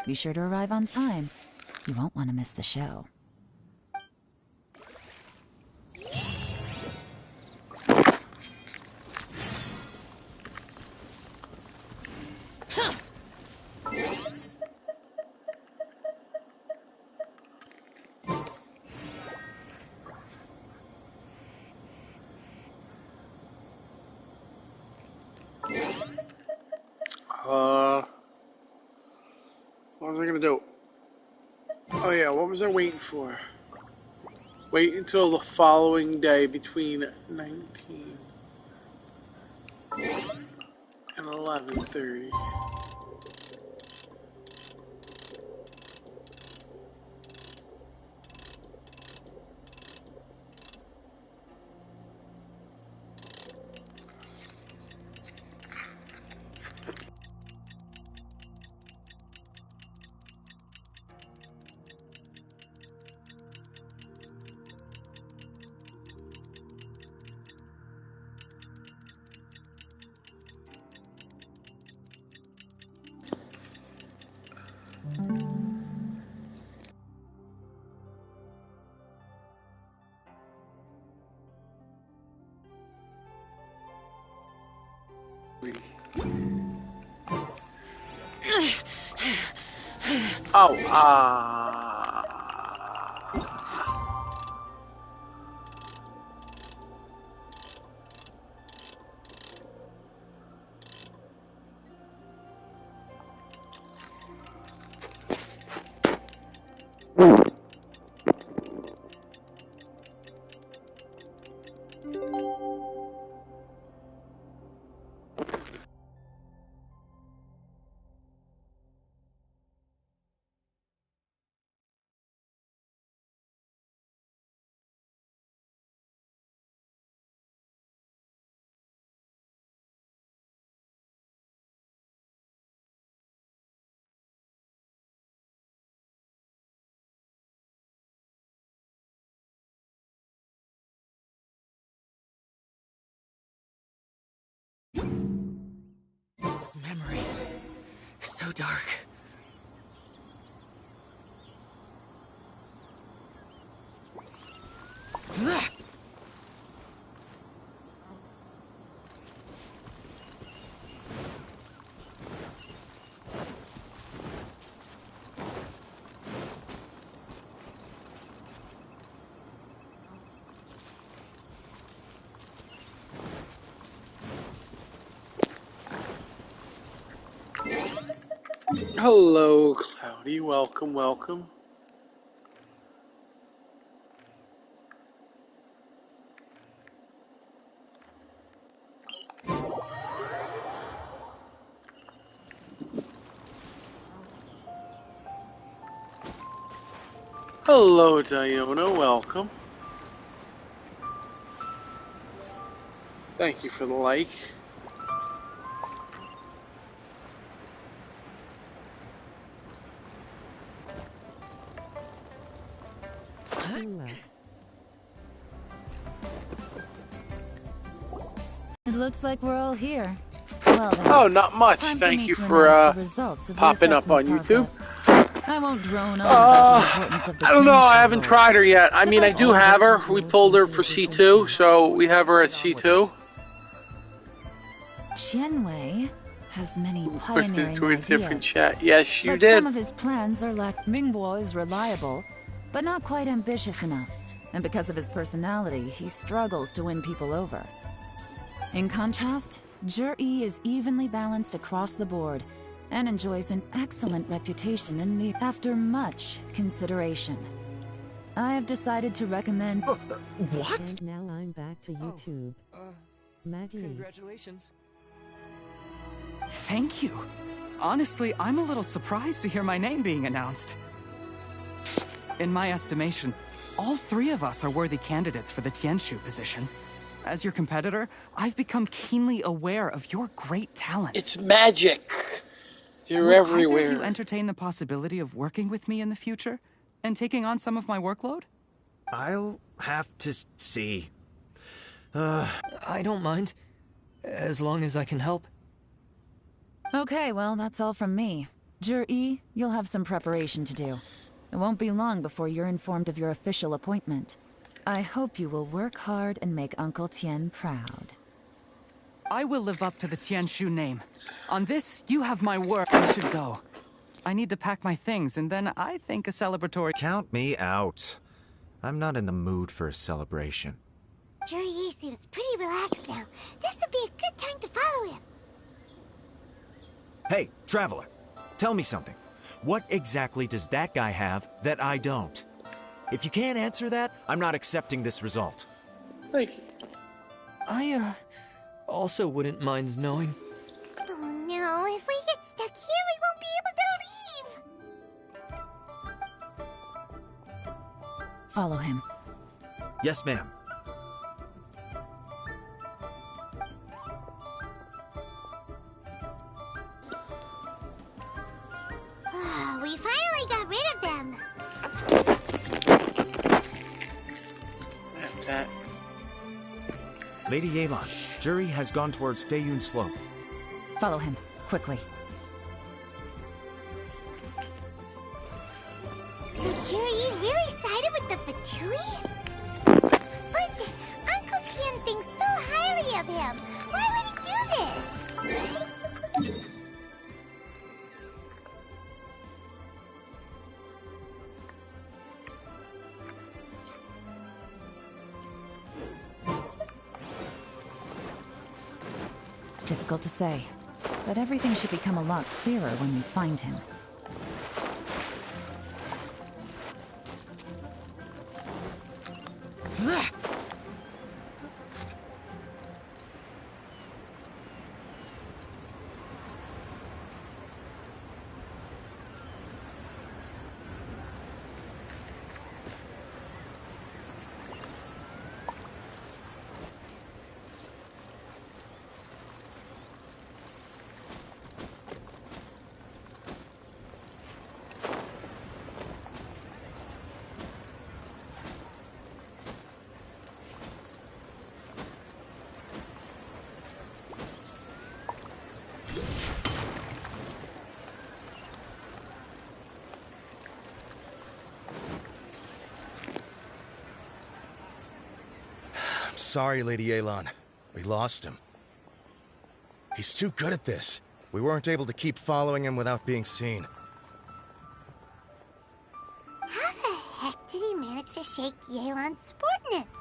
Be sure to arrive on time. You won't want to miss the show. What was I gonna do? Oh yeah, what was I waiting for? Wait until the following day between 19 and 11:30. Oh, memory. So dark. Hello, Cloudy. Welcome, welcome. Hello, Diona. Welcome. Thank you for the like. It looks like we're all here. Well then. Oh, not much. Time Thank me you to for announce the results of the popping up on assessment YouTube. process. I won't drone on about the importance of the I don't know. I Tianshu haven't lore. tried her yet. I mean, I do have her. We pulled her for C2, so we have her at C2. Qianwei has many Put it pioneering into a ideas. different chat. Yes, you But did. some of his plans are like Mingbo is reliable, but not quite ambitious enough. And because of his personality, he struggles to win people over. In contrast, Zhi is evenly balanced across the board and enjoys an excellent reputation in the after much consideration. I have decided to recommend... What? And now I'm back to YouTube. Maggie. Congratulations. Thank you. Honestly, I'm a little surprised to hear my name being announced. In my estimation, all three of us are worthy candidates for the Tianshu position. As your competitor, I've become keenly aware of your great talents. It's magic. You're Would everywhere. either of you entertain the possibility of working with me in the future and taking on some of my workload? I'll have to see. I don't mind, as long as I can help. Okay, well, that's all from me. Zhi, you'll have some preparation to do. It won't be long before you're informed of your official appointment. I hope you will work hard and make Uncle Tien proud. I will live up to the Tianshu name. On this, you have my word. I should go. I need to pack my things, and then I think a celebratory... Count me out. I'm not in the mood for a celebration. Zhi seems pretty relaxed now. This would be a good time to follow him. Hey, Traveler, tell me something. What exactly does that guy have that I don't? If you can't answer that, I'm not accepting this result. Thank you. I, also wouldn't mind knowing. Oh no, if we get stuck here, we won't be able to leave! Follow him. Yes, ma'am. We finally got rid of them! That. Lady Yelan, Zhi has gone towards Feiyun Slope. Follow him, quickly. So Zhi really sided with the Fatui? But Uncle Tien thinks so highly of him. Why would he do this? Difficult to say, but everything should become a lot clearer when we find him. sorry, Lady Yelan. We lost him. He's too good at this. We weren't able to keep following him without being seen. How the heck did he manage to shake Yelan's subordinates?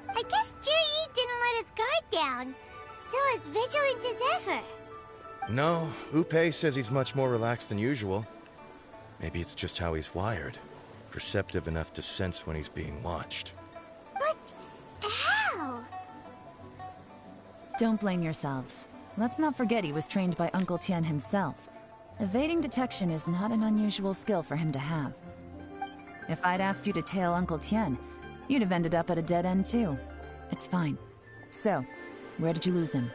I guess Juri didn't let his guard down. Still as vigilant as ever. No, Upe says he's much more relaxed than usual. Maybe it's just how he's wired. Perceptive enough to sense when he's being watched. But how? Don't blame yourselves. Let's not forget he was trained by Uncle Tian himself. Evading detection is not an unusual skill for him to have. If I'd asked you to tail Uncle Tian, you'd have ended up at a dead end too. It's fine. So, where did you lose him?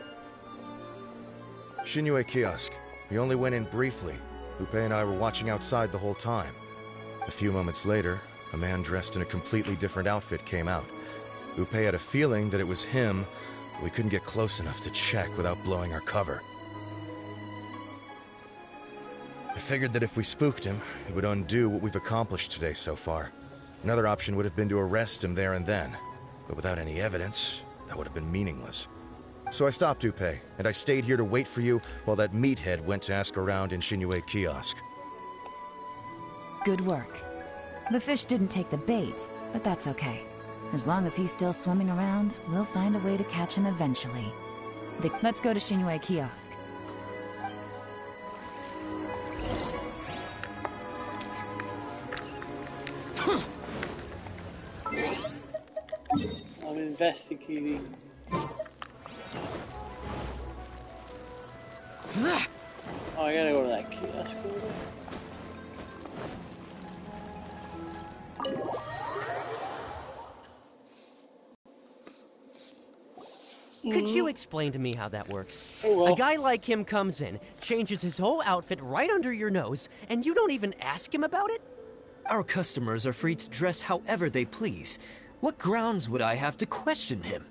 Shinnobu kiosk. We only went in briefly. Upe and I were watching outside the whole time. A few moments later, a man dressed in a completely different outfit came out. Upe had a feeling that it was him, but we couldn't get close enough to check without blowing our cover. I figured that if we spooked him, it would undo what we've accomplished today so far. Another option would have been to arrest him there and then, but without any evidence, that would have been meaningless. So I stopped Upe, and I stayed here to wait for you while that meathead went to ask around in Shinnobu kiosk. Good work. The fish didn't take the bait, but that's okay. As long as he's still swimming around, we'll find a way to catch him eventually. Let's go to Shinnobu kiosk. I'm investigating. Oh, I gotta go to that kiosk over there. Could you explain to me how that works? Oh, well. A guy like him comes in, changes his whole outfit right under your nose, and you don't even ask him about it? Our customers are free to dress however they please. What grounds would I have to question him?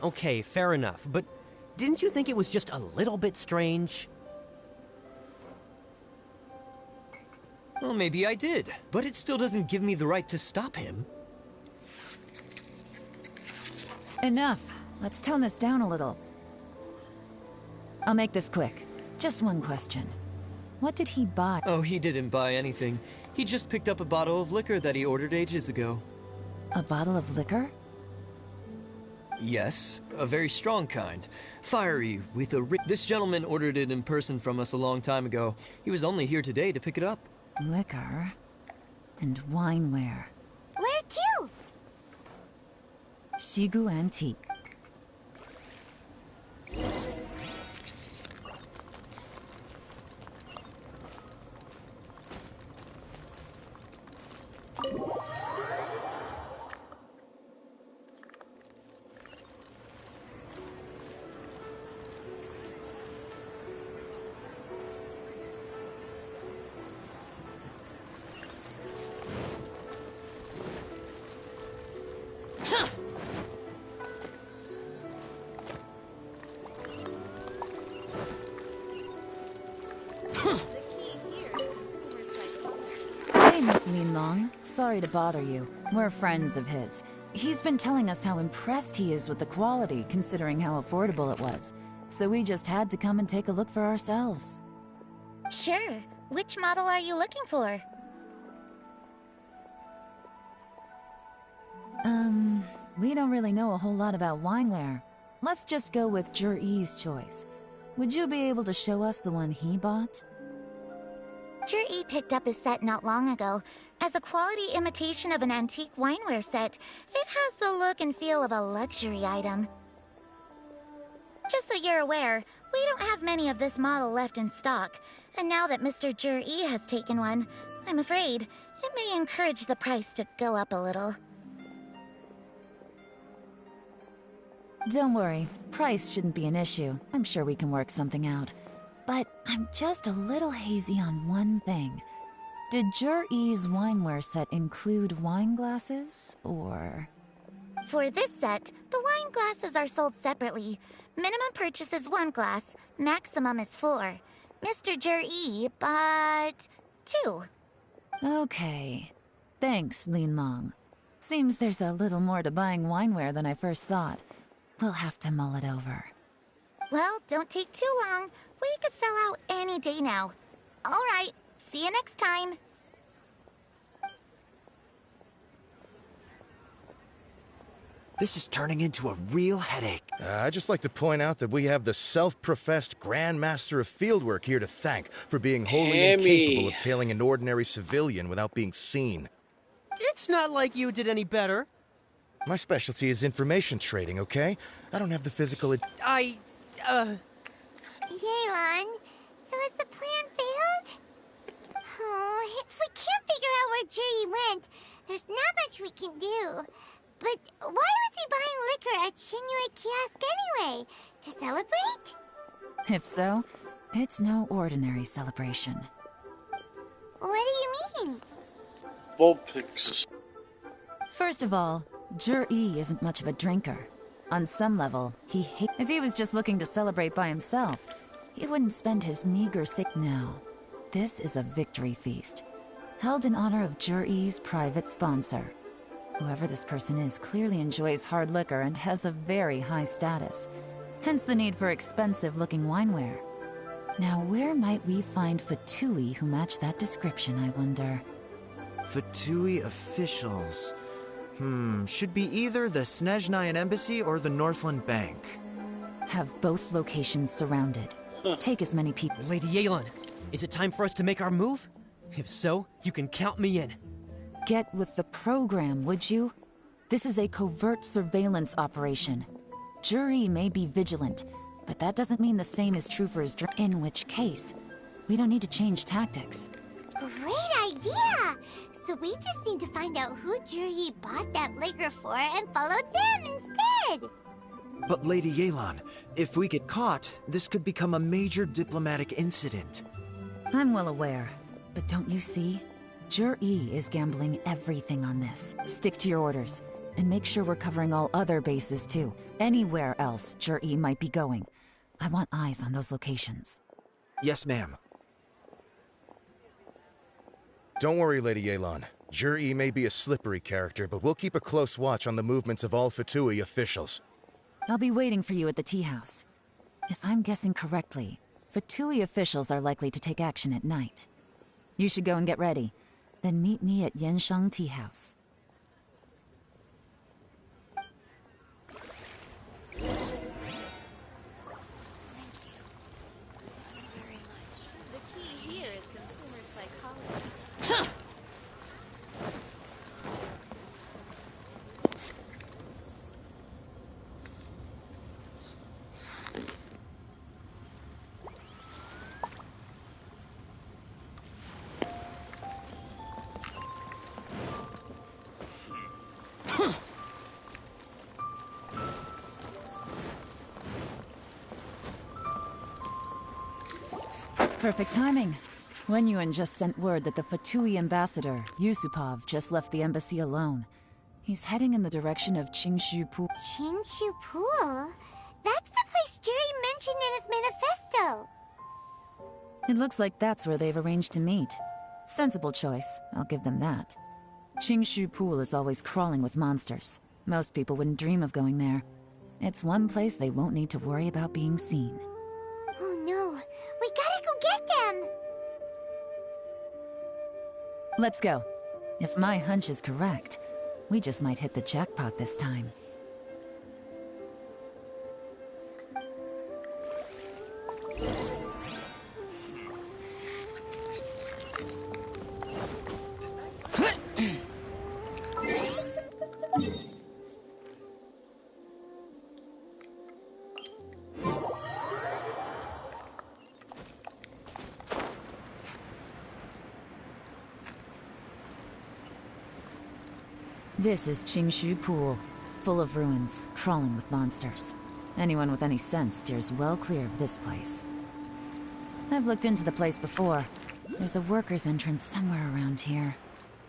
Okay, fair enough, but didn't you think it was just a little bit strange? Well, maybe I did, but it still doesn't give me the right to stop him. Enough. Let's tone this down a little. I'll make this quick. Just one question. What did he buy? Oh, he didn't buy anything. He just picked up a bottle of liquor that he ordered ages ago. A bottle of liquor? Yes, a very strong kind. Fiery, with a This gentleman ordered it in person from us a long time ago. He was only here today to pick it up. Liquor and wineware. Where to? Shigu Antique. Hey, Miss Linlong. Sorry to bother you. We're friends of his. He's been telling us how impressed he is with the quality, considering how affordable it was. So we just had to come and take a look for ourselves. Sure. Which model are you looking for? We don't really know a whole lot about wineware. Let's just go with Jur-E's choice. Would you be able to show us the one he bought? Jur-E picked up his set not long ago. As a quality imitation of an antique wineware set, it has the look and feel of a luxury item. Just so you're aware, we don't have many of this model left in stock, and now that Mr. Jur-E has taken one, I'm afraid it may encourage the price to go up a little. Don't worry, price shouldn't be an issue. I'm sure we can work something out. But I'm just a little hazy on one thing. Did Jur-E's wineware set include wine glasses, or...? For this set, the wine glasses are sold separately. Minimum purchase is 1 glass, maximum is 4. Mr. Jur-E bought 2. Okay. Thanks, Linlong. Seems there's a little more to buying wineware than I first thought. We'll have to mull it over. Well, don't take too long. We could sell out any day now. All right, see you next time. This is turning into a real headache. I'd just like to point out that we have the self-professed Grand Master of Fieldwork here to thank for being wholly incapable of tailing an ordinary civilian without being seen. It's not like you did any better. My specialty is information trading, okay? I don't have the physical... Yelan, so has the plan failed? Oh, if we can't figure out where Jerry went, there's not much we can do. But why was he buying liquor at Shinnobu kiosk anyway? To celebrate? If so, it's no ordinary celebration. What do you mean? Vulpix. First of all, Jur-E isn't much of a drinker. On some level, he hates... If he was just looking to celebrate by himself, he wouldn't spend his meager sick now. This is a victory feast, held in honor of Jur-E's private sponsor. Whoever this person is clearly enjoys hard liquor and has a very high status, hence the need for expensive-looking wineware. Now, where might we find Fatui who match that description, I wonder? Fatui officials. Should be either the Snezhnayan Embassy or the Northland Bank. Have both locations surrounded. Take as many people... Lady Yelan, is it time for us to make our move? If so, you can count me in. Get with the program, would you? This is a covert surveillance operation. Jur-E may be vigilant, but that doesn't mean the same is true for his drink. In which case, we don't need to change tactics. Great idea! So we just need to find out who Jur-E bought that liquor for and follow them instead! But Lady Yelan, if we get caught, this could become a major diplomatic incident. I'm well aware, but don't you see? Jur-E is gambling everything on this. Stick to your orders, and make sure we're covering all other bases too. Anywhere else Jur-E might be going. I want eyes on those locations. Yes, ma'am. Don't worry, Lady Yelan. Jur-E may be a slippery character, but we'll keep a close watch on the movements of all Fatui officials. I'll be waiting for you at the tea house. If I'm guessing correctly, Fatui officials are likely to take action at night. You should go and get ready. Then meet me at Yenshang Tea House. Perfect timing. Wenyuan just sent word that the Fatui ambassador, Yusupov, just left the embassy alone. He's heading in the direction of Qingshu Pool. Qingshu Pool? That's the place Jerry mentioned in his manifesto! It looks like that's where they've arranged to meet. Sensible choice, I'll give them that. Qingshu Pool is always crawling with monsters. Most people wouldn't dream of going there. It's one place they won't need to worry about being seen. Oh no, we gotta go get them! Let's go. If my hunch is correct, we just might hit the jackpot this time. This is Qingshu Pool, full of ruins, crawling with monsters. Anyone with any sense steers well clear of this place. I've looked into the place before. There's a worker's entrance somewhere around here.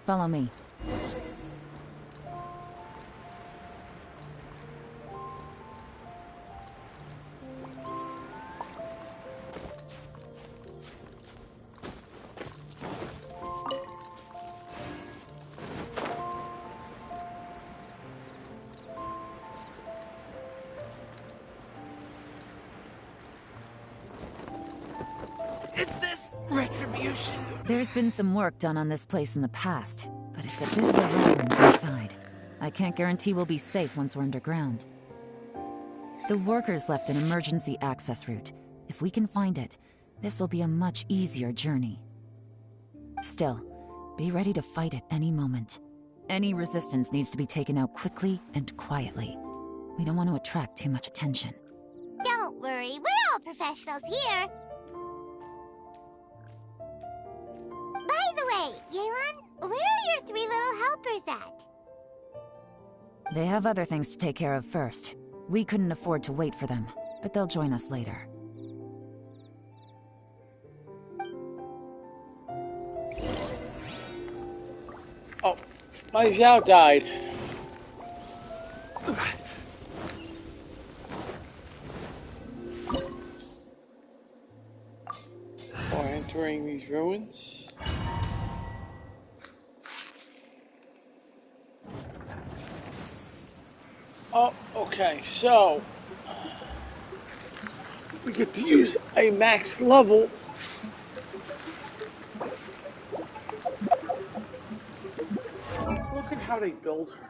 Follow me. There's been some work done on this place in the past, but it's a bit of a labyrinth inside. I can't guarantee we'll be safe once we're underground. The workers left an emergency access route. If we can find it, this will be a much easier journey. Still, be ready to fight at any moment. Any resistance needs to be taken out quickly and quietly. We don't want to attract too much attention. Don't worry, we're all professionals here. By the way, Yelan, where are your 3 little helpers at? They have other things to take care of first. We couldn't afford to wait for them, but they'll join us later. Oh, my Xiao died. Before entering these ruins. Oh, okay, so we could use a max level. Let's look at how they build her.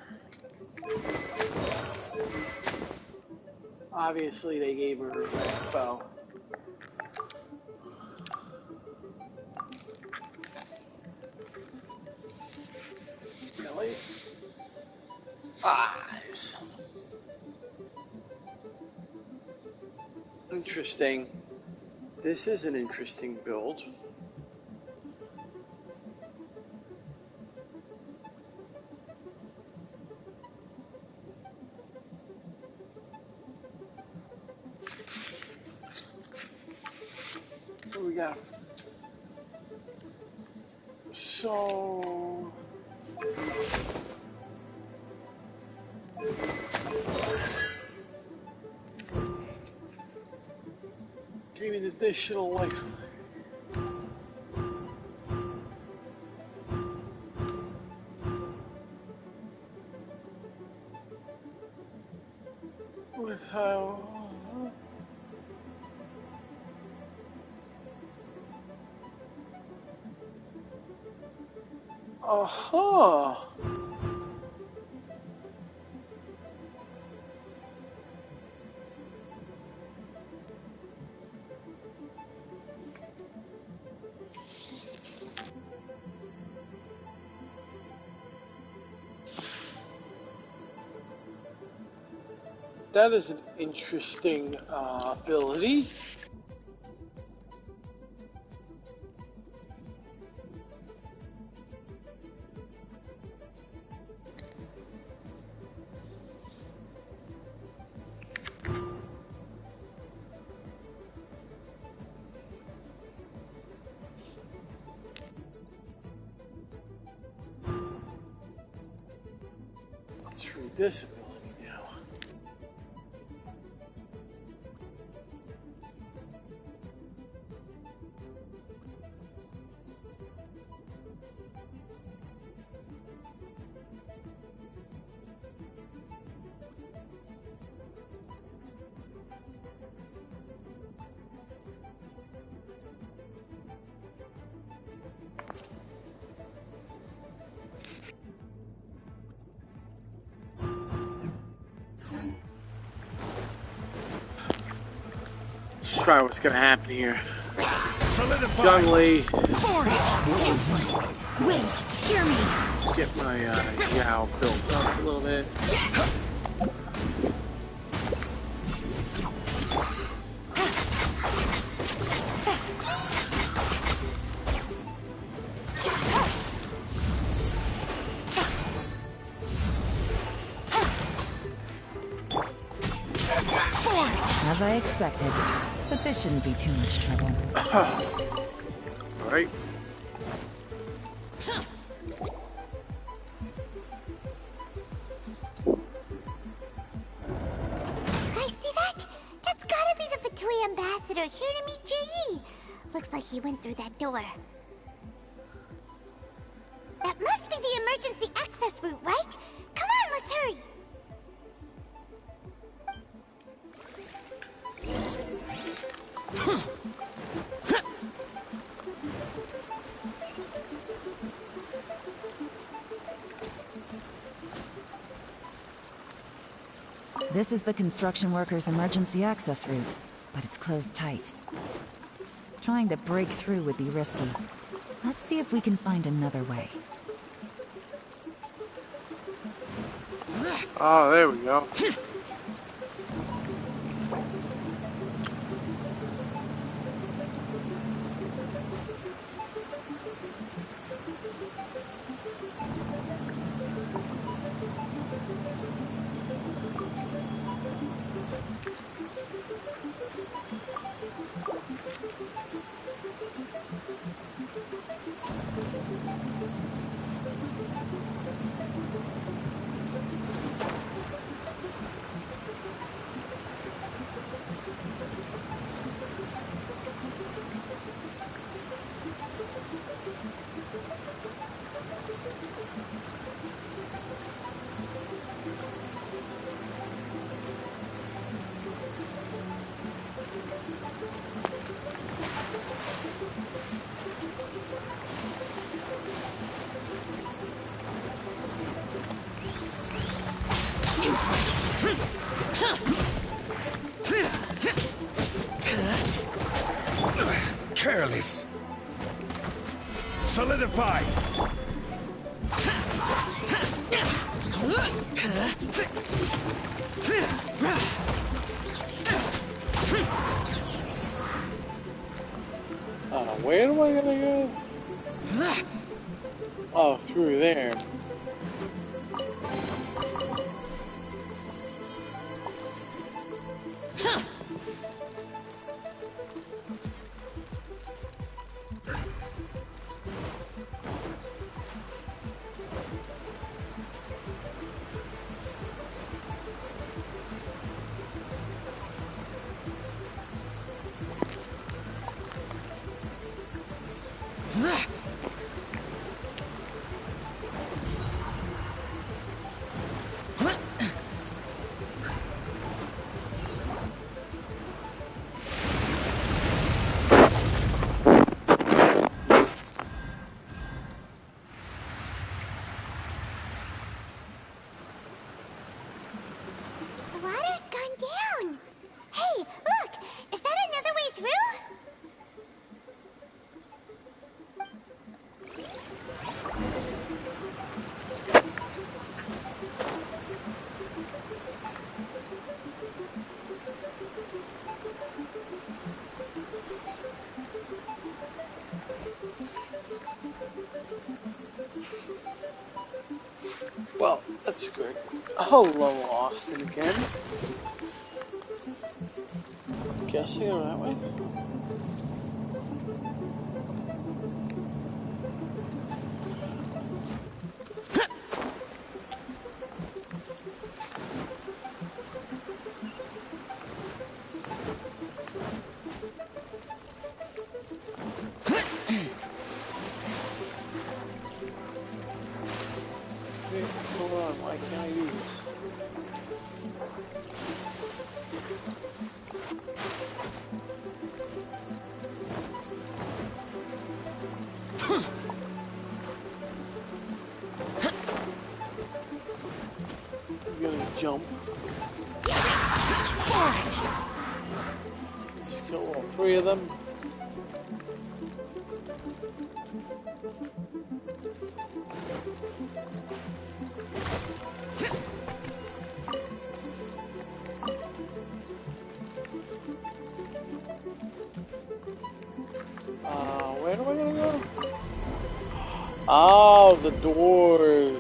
Obviously, they gave her a last bow. Really? Eyes. Interesting. This is an interesting build. What do we got? So... Gain an additional life. With how... Uh-huh. That is an interesting ability. Let's read this ability now. Let's try what's gonna happen here. Jungly. Wait, hear me. Get my Xiao built up a little bit. As I expected, but this shouldn't be too much trouble. All right. You guys see that? That's gotta be the Fatui ambassador here to meet Ji. Looks like he went through that door. That must be the emergency access route, right? Come on, let's hurry. This is the construction workers' emergency access route, but it's closed tight. Trying to break through would be risky. Let's see if we can find another way. Oh, there we go. Careless. Solidify. Where am I gonna go? Oh, through there. The water's gone down. Hey, look! Is that another way through? Well, that's good. Hello, Austin again. Guess I go that way. What's going on? Why can't I do this? I'm gonna jump. Let's kill all three of them. Where am I gonna go? Oh, the doors.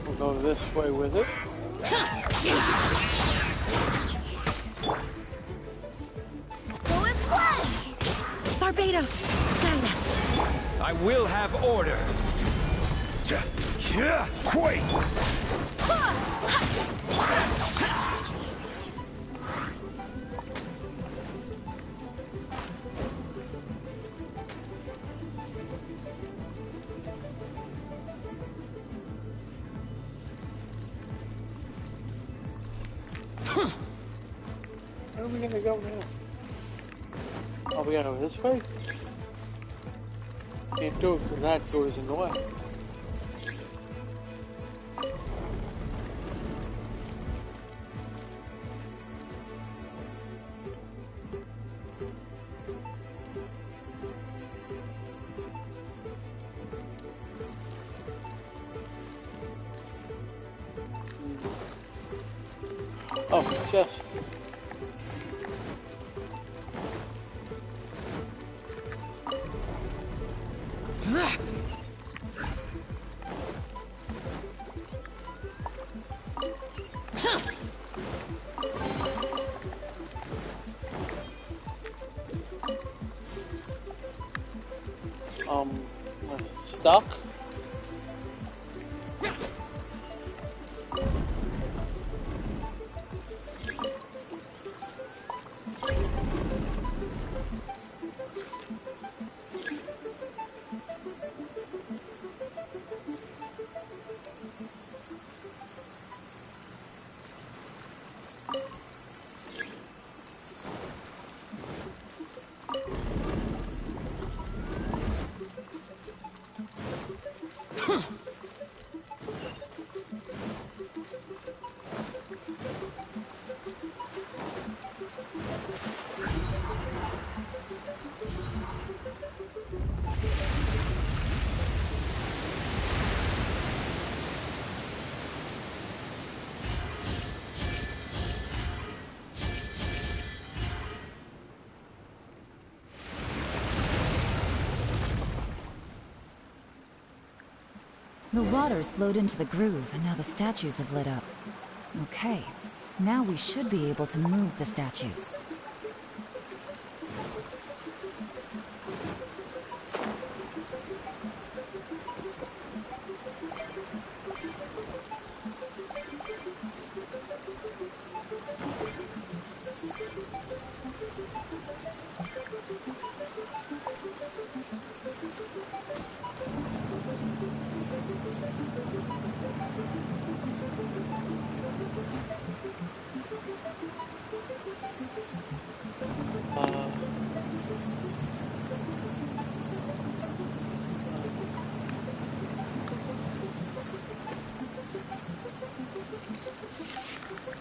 We'll go this way with it. Go as one! Barbados, guide us. I will have order. Quake! Where are we gonna go now? Oh, we gotta go this way? Can't do it because that door's in the way. Oh, chest. Stuck? The water's flowed into the groove, and now the statues have lit up. Okay, now we should be able to move the statues.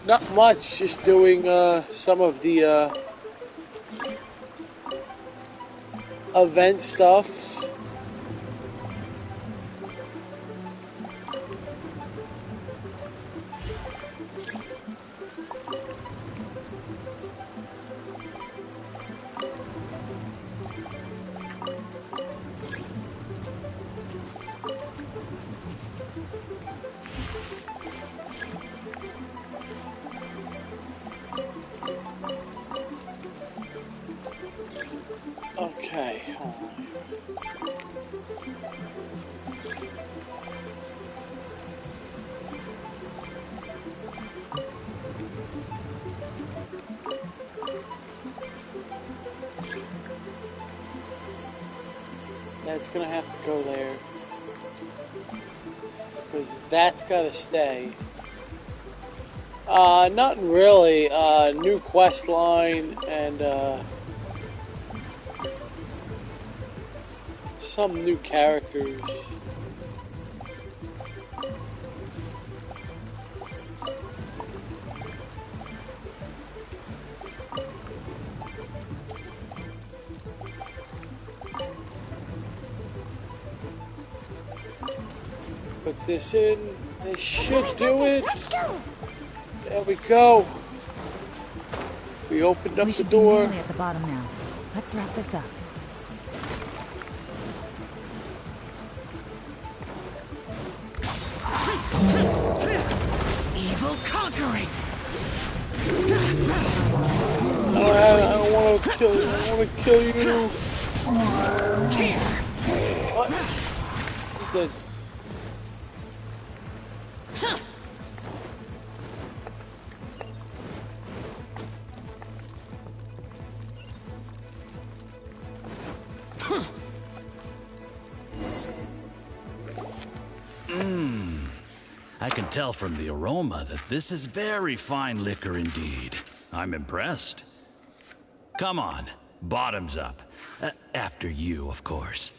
Not much, just doing some of the event stuff. Okay. That's gonna have to go there. Because that's gotta stay. Nothing really. New quest line and some new characters. Put this in. They should do it. There we go. We opened up the door. We should be nearly at the bottom now. Let's wrap this up. Evil conquering. I don't want to kill you. I want to kill you. What? He's dead. I can tell from the aroma that this is very fine liquor indeed. I'm impressed. Come on, bottoms up. After you, of course.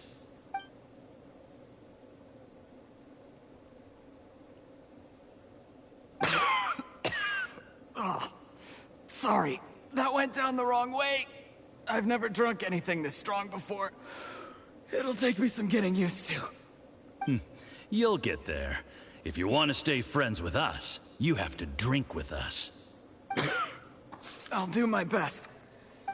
Oh, sorry. That went down the wrong way. I've never drunk anything this strong before. It'll take me some getting used to. You'll get there. If you want to stay friends with us, you have to drink with us. I'll do my best.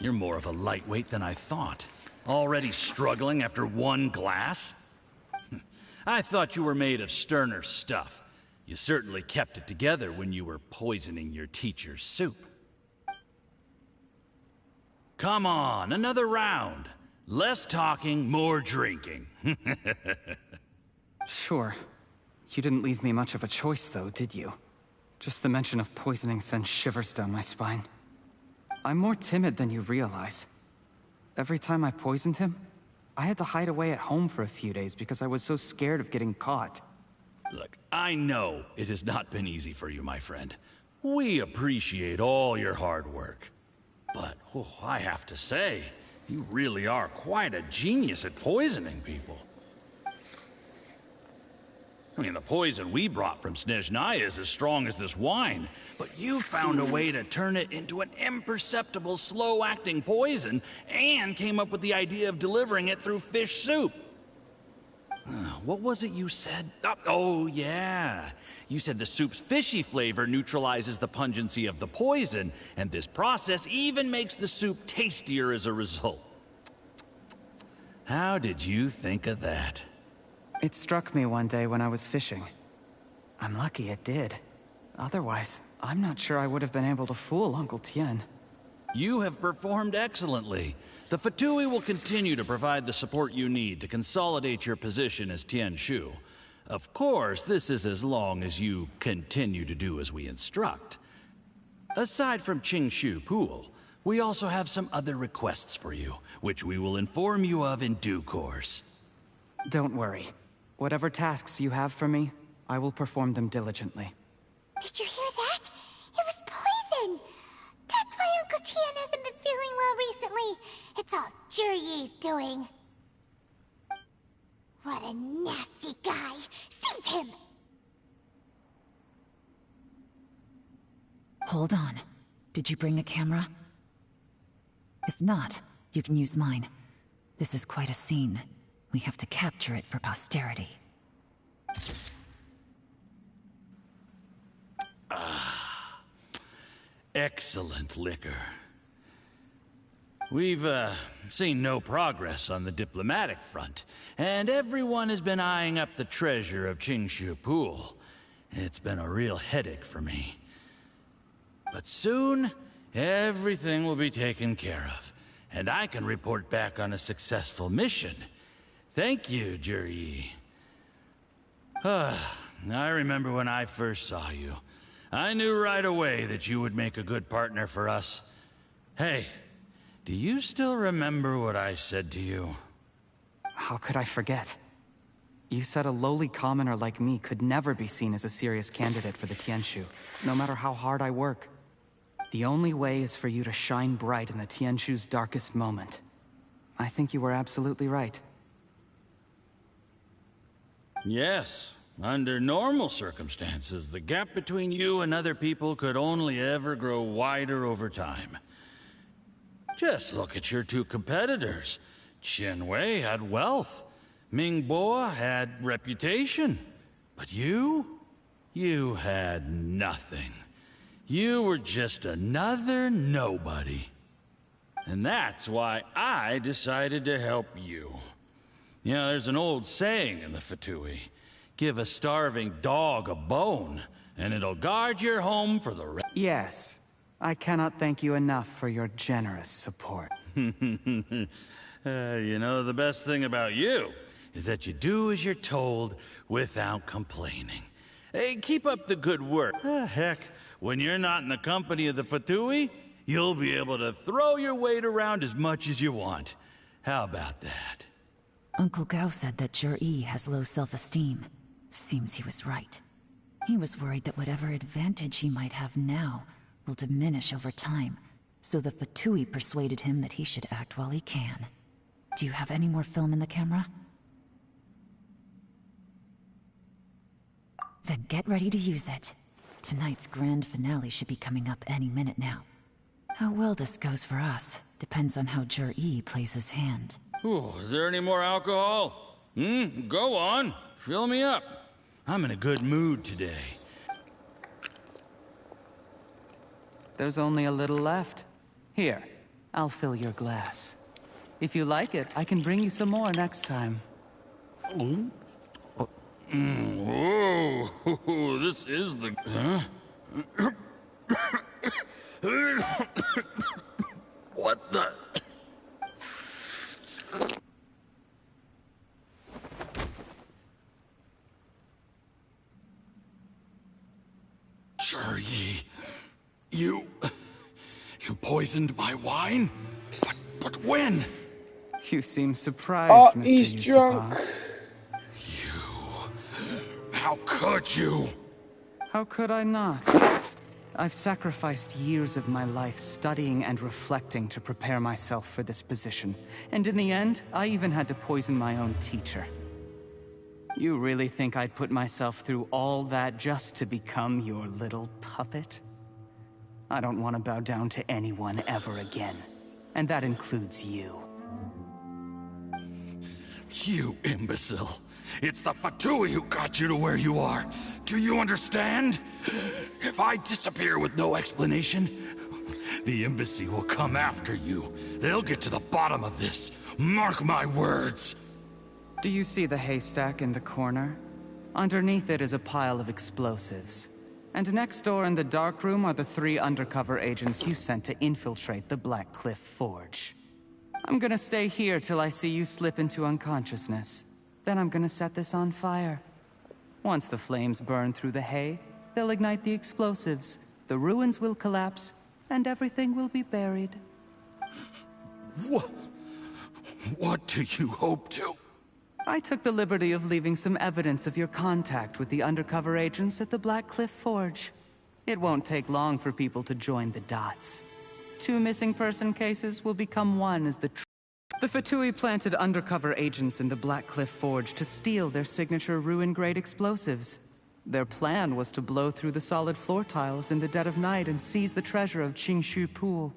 You're more of a lightweight than I thought. Already struggling after one glass? I thought you were made of sterner stuff. You certainly kept it together when you were poisoning your teacher's soup. Come on, another round. Less talking, more drinking. Sure. You didn't leave me much of a choice, though, did you? Just the mention of poisoning sends shivers down my spine. I'm more timid than you realize. Every time I poisoned him, I had to hide away at home for a few days because I was so scared of getting caught. Look, I know it has not been easy for you, my friend. We appreciate all your hard work. But, I have to say, you really are quite a genius at poisoning people. I mean, the poison we brought from Snezhnaya is as strong as this wine, but you found a way to turn it into an imperceptible, slow-acting poison, and came up with the idea of delivering it through fish soup. What was it you said? Oh, yeah. You said the soup's fishy flavor neutralizes the pungency of the poison, and this process even makes the soup tastier as a result. How did you think of that? It struck me one day when I was fishing. I'm lucky it did. Otherwise, I'm not sure I would have been able to fool Uncle Tien. You have performed excellently. The Fatui will continue to provide the support you need to consolidate your position as Tien Shu. Of course, this is as long as you continue to do as we instruct. Aside from Qingshu Pool, we also have some other requests for you, which we will inform you of in due course. Don't worry. Whatever tasks you have for me, I will perform them diligently. Did you hear that? It was poison! That's why Uncle Tien hasn't been feeling well recently. It's all Jurye's doing. What a nasty guy! Seize him! Hold on. Did you bring a camera? If not, you can use mine. This is quite a scene. We have to capture it for posterity. Excellent liquor. We've, seen no progress on the diplomatic front, and everyone has been eyeing up the treasure of Qingshu Pool. It's been a real headache for me. But soon, everything will be taken care of, and I can report back on a successful mission. Thank you, Juryi. I remember when I first saw you. I knew right away that you would make a good partner for us. Hey, do you still remember what I said to you? How could I forget? You said a lowly commoner like me could never be seen as a serious candidate for the Tianshu, no matter how hard I work. The only way is for you to shine bright in the Tianshu's darkest moment. I think you were absolutely right. Yes. Under normal circumstances, the gap between you and other people could only ever grow wider over time. Just look at your two competitors. Qianwei had wealth. Mingbo had reputation. But you had nothing. You were just another nobody. And that's why I decided to help you. You know, there's an old saying in the Fatui. Give a starving dog a bone, and it'll guard your home for the rest. Yes. I cannot thank you enough for your generous support. You know, the best thing about you is that you do as you're told without complaining. Hey, keep up the good work. Heck, when you're not in the company of the Fatui, you'll be able to throw your weight around as much as you want. How about that? Uncle Gao said that Juryi has low self-esteem. Seems he was right. He was worried that whatever advantage he might have now will diminish over time, So the Fatui persuaded him that he should act while he can. Do you have any more film in the camera? Then get ready to use it. Tonight's grand finale should be coming up any minute now. How well this goes for us depends on how Jur-E plays his hand. Ooh, is there any more alcohol? Go on. Fill me up. I'm in a good mood today. There's only a little left. Here, I'll fill your glass. If you like it, I can bring you some more next time. Whoa, this is the... Huh? What the... Jur-E, you poisoned my wine? But when? You seem surprised, Mr. He's Yusupov. drunk. How could you? How could I not? I've sacrificed years of my life studying and reflecting to prepare myself for this position. And in the end, I even had to poison my own teacher. You really think I'd put myself through all that just to become your little puppet? I don't want to bow down to anyone ever again. And that includes you. You imbecile. It's the Fatui who got you to where you are. Do you understand? If I disappear with no explanation, the embassy will come after you. They'll get to the bottom of this. Mark my words. Do you see the haystack in the corner? Underneath it is a pile of explosives. And next door in the dark room are the 3 undercover agents you sent to infiltrate the Black Cliff Forge. I'm gonna stay here till I see you slip into unconsciousness. Then I'm gonna set this on fire. Once the flames burn through the hay, they'll ignite the explosives, the ruins will collapse, and everything will be buried. What do you hope to? I took the liberty of leaving some evidence of your contact with the undercover agents at the Black Cliff Forge. It won't take long for people to join the dots. 2 missing person cases will become one as the Fatui planted undercover agents in the Black Cliff Forge to steal their signature ruin-grade explosives. Their plan was to blow through the solid floor tiles in the dead of night and seize the treasure of Qingshu Pool.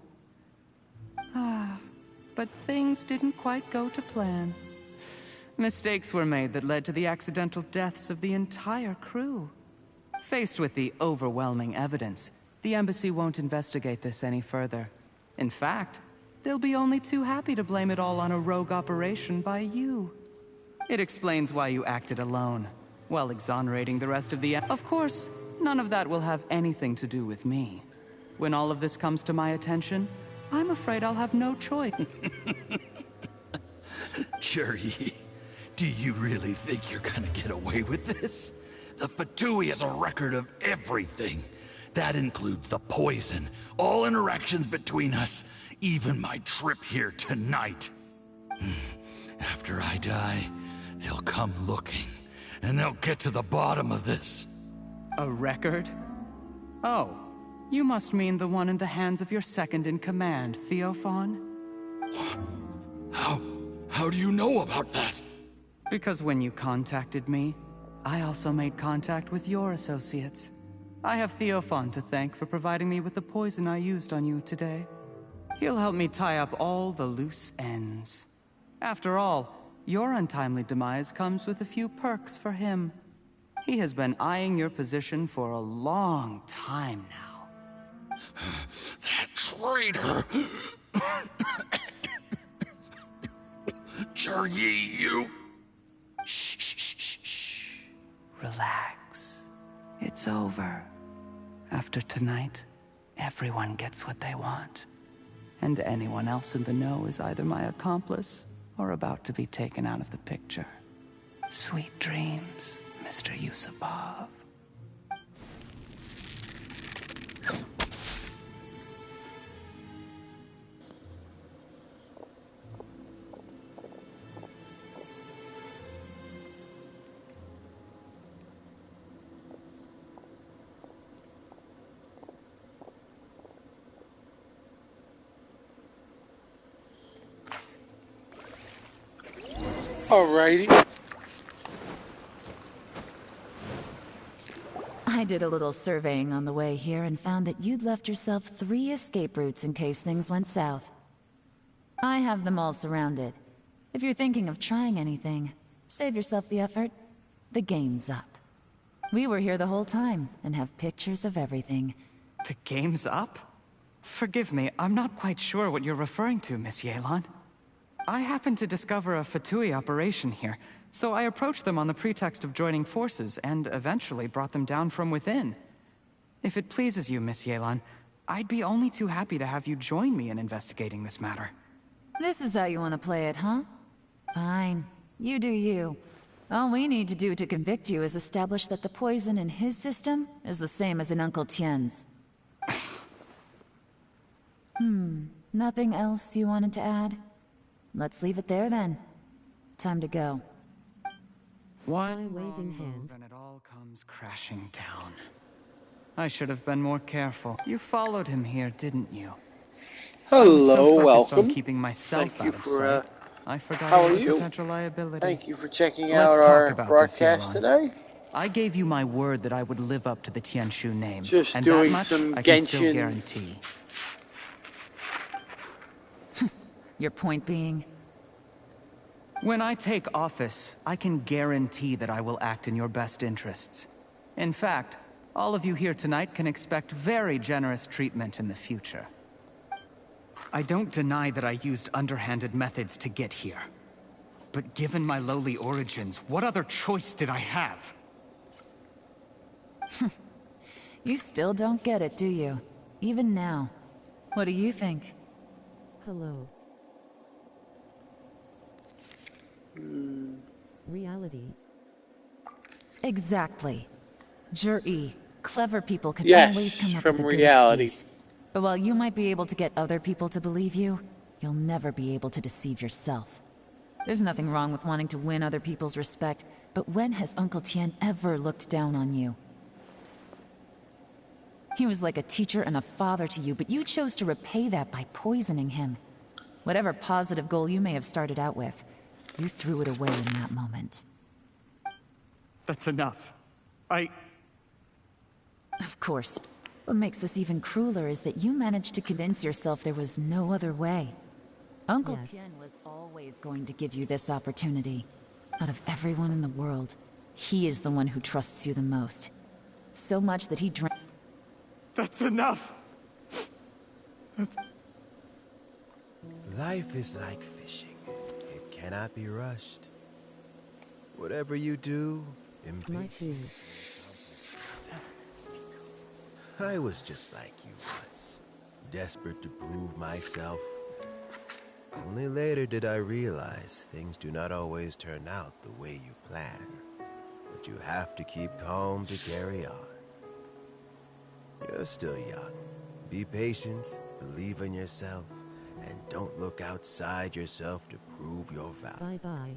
But things didn't quite go to plan. Mistakes were made that led to the accidental deaths of the entire crew. Faced with the overwhelming evidence, the embassy won't investigate this any further. In fact, they'll be only too happy to blame it all on a rogue operation by you. It explains why you acted alone, while exonerating the rest of the... Of course, none of that will have anything to do with me. When all of this comes to my attention, I'm afraid I'll have no choice. Jur-E, do you really think you're gonna get away with this? The Fatui has a record of everything. That includes the poison, all interactions between us, even my trip here tonight. After I die, they'll come looking, and they'll get to the bottom of this. A record? Oh, you must mean the one in the hands of your second-in-command, Theophan? How do you know about that? Because when you contacted me, I also made contact with your associates. I have Theophan to thank for providing me with the poison I used on you today. He'll help me tie up all the loose ends. After all, your untimely demise comes with a few perks for him. He has been eyeing your position for a long time now. That traitor! Jur-E, you... Shh. Relax. It's over. After tonight, everyone gets what they want. And anyone else in the know is either my accomplice or about to be taken out of the picture. Sweet dreams, Mr. Yusupov. Alrighty. I did a little surveying on the way here and found that you'd left yourself 3 escape routes in case things went south. I have them all surrounded. If you're thinking of trying anything, save yourself the effort. The game's up. We were here the whole time and have pictures of everything. The game's up? Forgive me, I'm not quite sure what you're referring to, Miss Yelan. I happened to discover a Fatui operation here, so I approached them on the pretext of joining forces and eventually brought them down from within. If it pleases you, Miss Yelan, I'd be only too happy to have you join me in investigating this matter. This is how you want to play it, huh? Fine. You do you. All we need to do to convict you is establish that the poison in his system is the same as in Uncle Tien's. Nothing else you wanted to add? Let's leave it there then. Time to go. One waving hand, and it all comes crashing down. I should have been more careful. You followed him here, didn't you? Hello, I was so focused welcome. on keeping myself Thank you out of for, sight. I forgot how he was are a you? potential liability. Thank you for checking Let's out talk our about broadcast this, Yelan. today. I gave you my word that I would live up to the Tianshu name. Just and doing that much some I can still Genshin. guarantee. Your point being? When I take office, I can guarantee that I will act in your best interests. In fact, all of you here tonight can expect very generous treatment in the future. I don't deny that I used underhanded methods to get here. But given my lowly origins, what other choice did I have? You still don't get it, do you? Even now. What do you think? Hello. Reality. Exactly. Jur-E. Clever people can Yes, always come up from with a good reality. excuse. But while you might be able to get other people to believe you, you'll never be able to deceive yourself. There's nothing wrong with wanting to win other people's respect, but when has Uncle Tien ever looked down on you? He was like a teacher and a father to you, but you chose to repay that by poisoning him. Whatever positive goal you may have started out with, you threw it away in that moment. That's enough. Of course. What makes this even crueler is that you managed to convince yourself there was no other way. Uncle Tien was always going to give you this opportunity. Out of everyone in the world, he is the one who trusts you the most. So much that he drank. That's enough! Life is like fishing. It cannot be rushed. Whatever you do, impatient. I was just like you once, desperate to prove myself. Only later did I realize things do not always turn out the way you plan, but you have to keep calm to carry on. You're still young. Be patient, believe in yourself, and don't look outside yourself to prove your value. Bye-bye.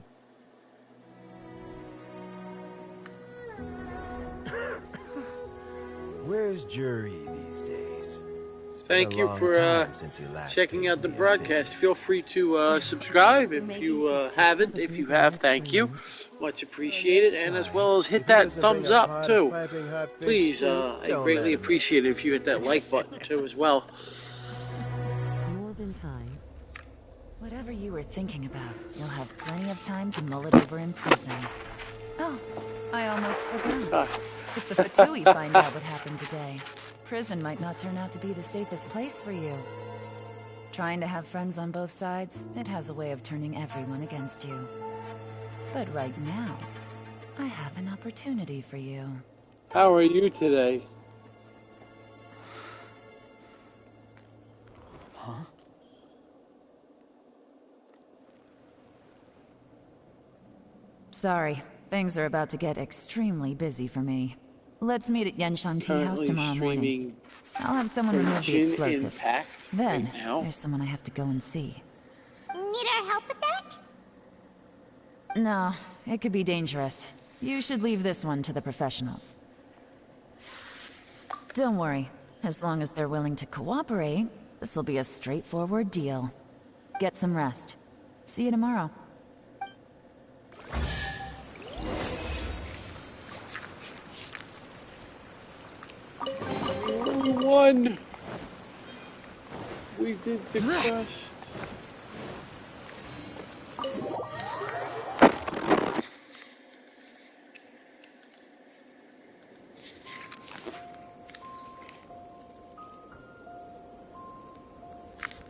Where's Jury these days? Thank you for checking out the broadcast. Feel free to subscribe if you haven't. If you have, thank you. Much appreciated. And as well as hit that thumbs up, too. Please, I greatly appreciate it if you hit that like button, too, as well. More than time. Whatever you were thinking about, you'll have plenty of time to mull it over in prison. Oh, I almost forgot. If the Fatui find out what happened today, prison might not turn out to be the safest place for you. Trying to have friends on both sides, it has a way of turning everyone against you. But right now, I have an opportunity for you. How are you today? Huh? Sorry, things are about to get extremely busy for me. Let's meet at Yenshan Tea House tomorrow morning. I'll have someone remove the explosives. Then, there's someone I have to go and see. Need our help with that? No, it could be dangerous. You should leave this one to the professionals. Don't worry. As long as they're willing to cooperate, this'll be a straightforward deal. Get some rest. See you tomorrow. done. We did the quest.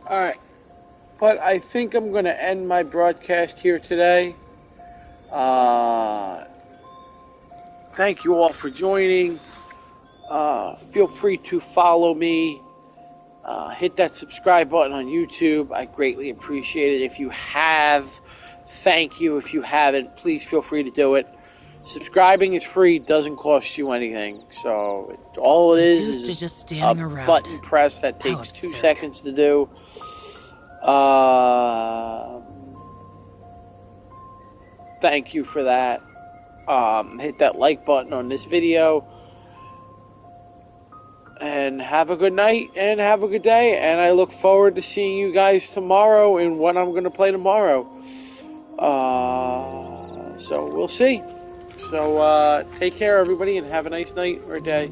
Alright. But I think I'm going to end my broadcast here today. Thank you all for joining. Feel free to follow me. Hit that subscribe button on YouTube. I greatly appreciate it. If you have, thank you. If you haven't, please feel free to do it. Subscribing is free, doesn't cost you anything. So all it is just standing a around. button press that takes 2 seconds to do. Thank you for that. Hit that like button on this video. And have a good night and have a good day. And I look forward to seeing you guys tomorrow and what I'm going to play tomorrow. So we'll see. So take care, everybody, and have a nice night or day.